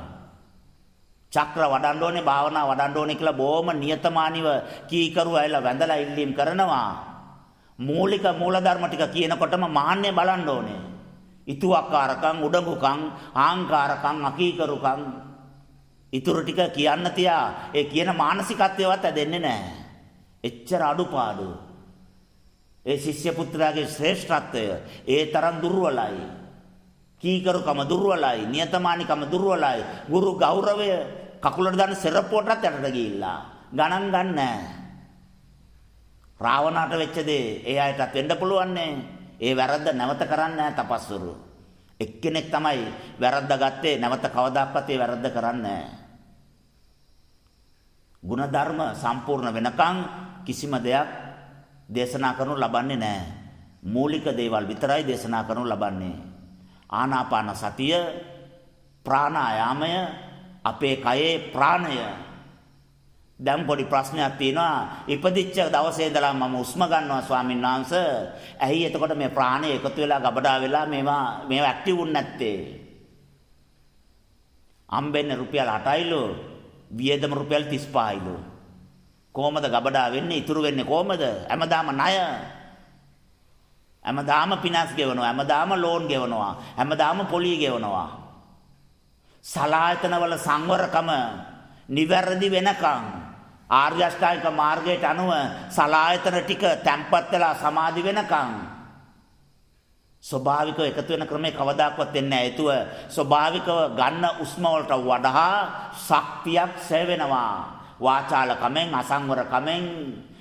චක්‍ර වඩන්න ඕනේ, භාවනා වඩන්න ඕනේ කියලා බොහොම නියතමානීව කීකරු අයලා වැඳලා ඉල්ලීම් කරනවා. මූලික මූලධර්ම ටික කියනකොටම මාන්නේ බලන්න ඕනේ. ඉතුවක්කාරකම්, උඩඟුකම්, ආංකාරකම්, අකීකරුකම් ඉතුරු ටික කියන්න තියා ඒ කියන මානසිකත්වයවත් ඇදෙන්නේ නැහැ. එච්චර අඩුපාඩු. ඒ ශිෂ්‍ය පුත්‍රයාගේ ශ්‍රේෂ්ඨත්වය ඒ තරම් දුර්වලයි. කීකරුකම දුර්වලයි, නියතමානිකම දුර්වලයි. ගුරු ගෞරවය කකුලට දාන සෙරප්පුවටත් යටට ගිහිල්ලා ගණන් ගන්නෑ. රාවණාට වෙච්ච දේ ඒ අයටත් වෙන්න පුළුවන් නේ. ඒ වැරද්ද නැවත කරන්නේ නැහැ තපස්වරු. එක්කෙනෙක් තමයි වැරද්ද ගත්තේ, නැවත කවදාවත් ඒ වැරද්ද කරන්නේ නැහැ. ಗುಣධර්ම සම්පූර්ණ වෙනකන් කිසිම දෙයක් දේශනා කරනු ලබන්නේ නැහැ. මූලික දේවල් විතරයි දේශනා කරනු ලබන්නේ. ආනාපාන සතිය, ප්‍රාණායාමය, අපේ කයේ ප්‍රාණය. දැන් පොඩි ප්‍රශ්නයක් තියෙනවා. ඉපදිච්ච දවසේ ඉඳලා මම උස්ම ගන්නවා ස්වාමීන් වහන්සේ. ඇයි එතකොට මේ ප්‍රාණය එකතු වෙලා ගබඩා වෙලා මේවා ඇක්ටිව් වුනේ නැත්තේ? අම්බෙන්නේ රුපියල් 8යිලු, වියදම රුපියල් 35යිලු. කොහමද ගබඩා වෙන්නේ? ඉතුරු වෙන්නේ කොහමද? හැමදාම ණය. හැමදාම ෆිනාන්ස් ගෙවනවා, හැමදාම ලෝන් ගෙවනවා, හැමදාම පොලිය ගෙවනවා. සලායතනවල සංවරකම නිවැරදි වෙනකම් ආර්ය අෂ්ටාංගික මාර්ගයට අනුව සලායතන ටික තැම්පත් වෙලා සමාධි වෙනකම් ස්වභාවිකව එකතු වෙන ක්‍රමේ කවදාකවත් වෙන්නේ නැහැ. ඒතුව ස්වභාවිකව ගන්න උස්ම වලට වඩා ශක්තියක් සැවෙනවා. වාචාල කමෙන්, අසංවර කමෙන්,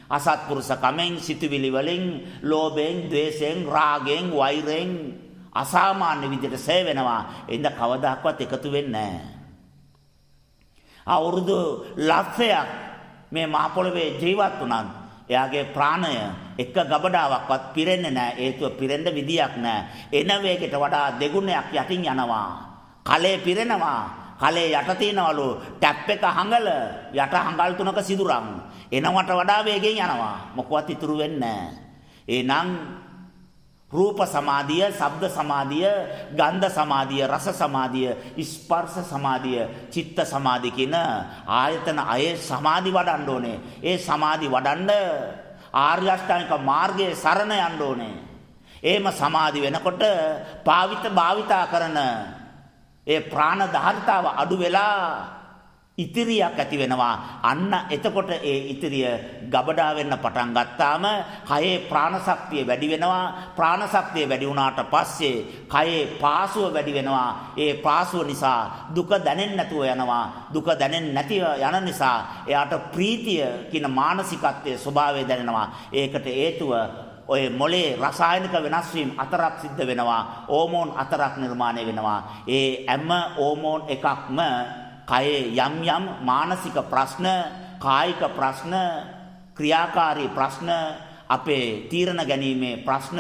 අසත්පුරුෂ කමෙන්, සිතුවිලි වලින්, ලෝභයෙන්, ද්වේෂයෙන්, රාගයෙන්, වෛරයෙන්, අසාමාන්‍ය විදිහට සෑ වෙනවා. එඳ කවදාකවත් එකතු වෙන්නේ නැහැ. අවුරුදු ලක්ෂයක් මේ මහ පොළවේ ජීවත් වුණත් එයාගේ ප්‍රාණය එක ගබඩාවක්වත් පිරෙන්නේ නැහැ. හේතුව පිරෙන්න විදියක් නැහැ. එන වේගයට වඩා දෙගුණයක් යටින් යනවා. කලේ පිරෙනවා. කලේ යට තියනවලු ටැප් එක හංගල යට හංගල් තුනක සිදුරන්. එනවට වඩා වේගෙන් යනවා. මොකවත් ඉතුරු වෙන්නේ නැහැ. එහෙනම් රූප සමාධිය, ශබ්ද සමාධිය, ගන්ධ සමාධිය, රස සමාධිය, ස්පර්ශ සමාධිය, චිත්ත සමාධිය කියන ආයතන අයේ සමාධි වඩන්න ඕනේ. ඒ සමාධි වඩන්න ආර්ය අෂ්ටාංගික මාර්ගයේ සරණ යන්න ඕනේ. එහෙම සමාධි වෙනකොට භාවිතා කරන ඒ ප්‍රාණ ධාරිතාව අඩු වෙලා ඉතිරියක් ඇති වෙනවා. අන්න එතකොට ඒ ඉතිරිය ගබඩා වෙන්න පටන් ගත්තාම කයේ ප්‍රාණ ශක්තිය වැඩි වෙනවා. ප්‍රාණ ශක්තිය වැඩි වුණාට පස්සේ කයේ පාසුව වැඩි වෙනවා. ඒ පාසුව නිසා දුක දැනෙන්නේ නැතුව යනවා. දුක දැනෙන්නේ නැතිව යන නිසා එයාට ප්‍රීතිය කියන මානසිකත්වයේ ස්වභාවය දැනෙනවා. ඒකට හේතුව ඔය මොලේ රසායනික වෙනස් වීම අතරක් සිද්ධ වෙනවා. හෝමෝන් අතරක් නිර්මාණය වෙනවා. ඒ හැම හෝමෝන් එකක්ම කයේ යම් යම් මානසික ප්‍රශ්න, කායික ප්‍රශ්න, ක්‍රියාකාරී ප්‍රශ්න, අපේ තීරණ ගැනීමේ ප්‍රශ්න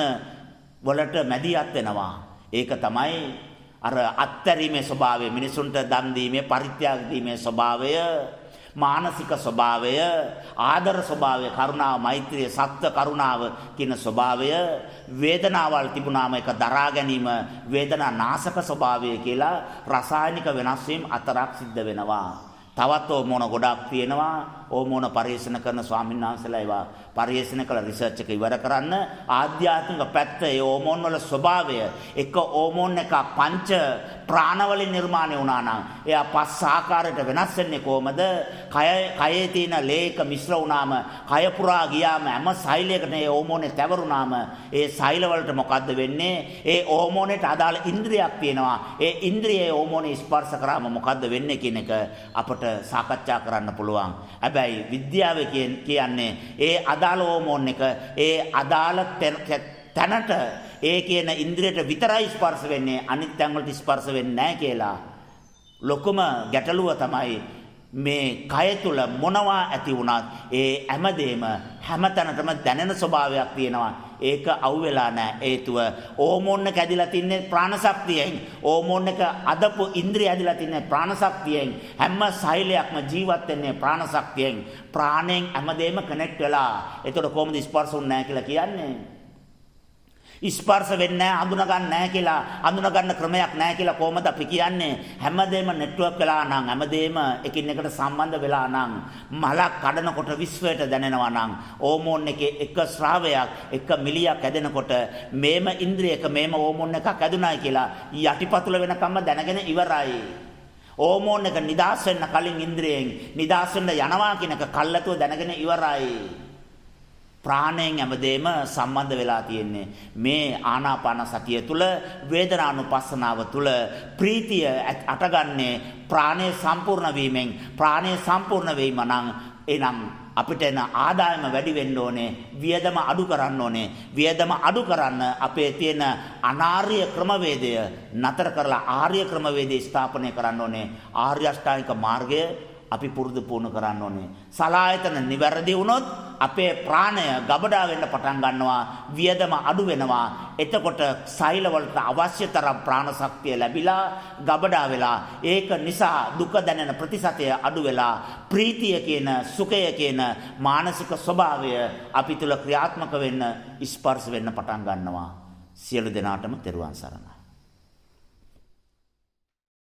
වලට මැදිහත් වෙනවා. ඒක තමයි අර අත්තරීමේ ස්වභාවය, මිනිසුන්ට දන් දීමේ, පරිත්‍යාග දීමේ ස්වභාවය, මානසික ස්වභාවය, ආදර ස්වභාවය, කරුණාව, මෛත්‍රිය, සත්‍ය කරුණාව කියන ස්වභාවය, වේදනාවල් තිබුණාම ඒක දරා ගැනීම, වේදනා නාශක ස්වභාවය කියලා රසායනික වෙනස් වීම අතරක් සිද්ධ වෙනවා. තවත් හෝමෝන ගොඩක් තියෙනවා. හෝමෝන පරිශන කරන ස්වාමීන් වහන්සේලා ඒවා පරිශන කළ රිසර්ච් එක ඉවර කරන්න ආධ්‍යාත්මික පැත්ත ඒ හෝමෝන් වල ස්වභාවය එක හෝමෝන් එක පංච ප්‍රාණවලින් නිර්මාණය වුණා නම් එයා පස් ආකාරයට වෙනස් වෙන්නේ කොහමද? කයේ තියෙන ලේක මිශ්‍ර වුණාම, කය පුරා ගියාම හැම සෛලයකට ඒ හෝමෝනේ තැවරුණාම ඒ සෛල වලට මොකද්ද වෙන්නේ? ඒ හෝමෝනේට අදාළ ඉන්ද්‍රියක් තියෙනවා. ඒ ඉන්ද්‍රියේ හෝමෝනේ ස්පර්ශ කරාම මොකද්ද වෙන්නේ කියන එක අපට සාකච්ඡා කරන්න පුළුවන්. හැබැයි විද්‍යාව කියන්නේ ඒ අදාළ හෝමෝන් එක ඒ අදාළ තැනට ඒ කියන ඉන්ද්‍රියට විතරයි ස්පර්ශ වෙන්නේ, අනිත් තැන් වලට ස්පර්ශ වෙන්නේ නැහැ කියලා. ලොකුම ගැටලුව තමයි මේ කය තුල මොනවා ඇති වුණත් ඒ හැමදේම හැමතැනටම දැනෙන ස්වභාවයක් තියෙනවා. ඒක අවුවෙලා නැහැ. හේතුව හෝමෝන් එක ඇදිලා තින්නේ ප්‍රාණ ශක්තියෙන්. හෝමෝන් එක අදපු ඉන්ද්‍රිය ඇදිලා තින්නේ ප්‍රාණ ශක්තියෙන්. හැම සෛලයක්ම ජීවත් වෙන්නේ ප්‍රාණ ශක්තියෙන්. ප්‍රාණයෙන් හැමදේම කනෙක්ට් වෙලා. ඒතකොට කොහොමද ස්පර්ශ වුන්නේ නැහැ කියලා කියන්නේ? ස්පර්ශ වෙන්නේ නැහැ, අඳුන ගන්න නැහැ කියලා, අඳුන ගන්න ක්‍රමයක් නැහැ කියලා කොහොමද අපි කියන්නේ? හැමදේම නෙට්වර්ක් වෙලා නම්, හැමදේම එකින් එකට සම්බන්ධ වෙලා නම්, මලක් කඩනකොට විශ්වයට දැනෙනවා නම්, හෝමෝන් එකේ එක ශ්‍රාවයක්, එක මිලියක් ඇදෙනකොට මේම ඉන්ද්‍රියක මේම හෝමෝන් එකක් ඇදුණායි කියලා යටිපතුල වෙනකම්ම දැනගෙන ඉවරයි. හෝමෝන් එක නිදාස් වෙන්න කලින් ඉන්ද්‍රියෙන් නිදාස් වෙන්න යනවා කියන එක කල්ලාතුව දැනගෙන ඉවරයි. ප්‍රාණයෙන් හැමදේම සම්බන්ධ වෙලා තියෙන්නේ. මේ ආනාපාන සතිය තුළ, වේදනානුපස්සනාව තුළ ප්‍රීතිය අටගන්නේ ප්‍රාණය සම්පූර්ණ වීමෙන්. ප්‍රාණය සම්පූර්ණ වීම නම් එනම් අපිට එන ආදායම වැඩි වෙන්න ඕනේ, වියදම අඩු කරන්න ඕනේ. වියදම අඩු කරන්න අපේ තියෙන අනාර්ය ක්‍රමවේදය නතර කරලා ආර්ය ක්‍රමවේදය ස්ථාපනය කරන්න ඕනේ. ආර්ය අෂ්ටාංගික මාර්ගය අපි පුරුදු පුහුණු කරන්න ඕනේ. සලායතන නිවැරදි වුණොත් අපේ ප්‍රාණය ගබඩා වෙන්න පටන් ගන්නවා, වියදම අඩු වෙනවා. එතකොට සෛල වලට අවශ්‍ය තරම් ප්‍රාණ ශක්තිය ලැබිලා ගබඩා වෙලා, ඒක නිසා දුක දැනෙන ප්‍රතිශතය අඩු වෙලා ප්‍රීතිය කියන, සුඛය කියන මානසික ස්වභාවය අපි තුල ක්‍රියාත්මක වෙන්න, ස්පර්ශ වෙන්න පටන් ගන්නවා. සියලු දෙනාටම තෙරුවන් සරණයි.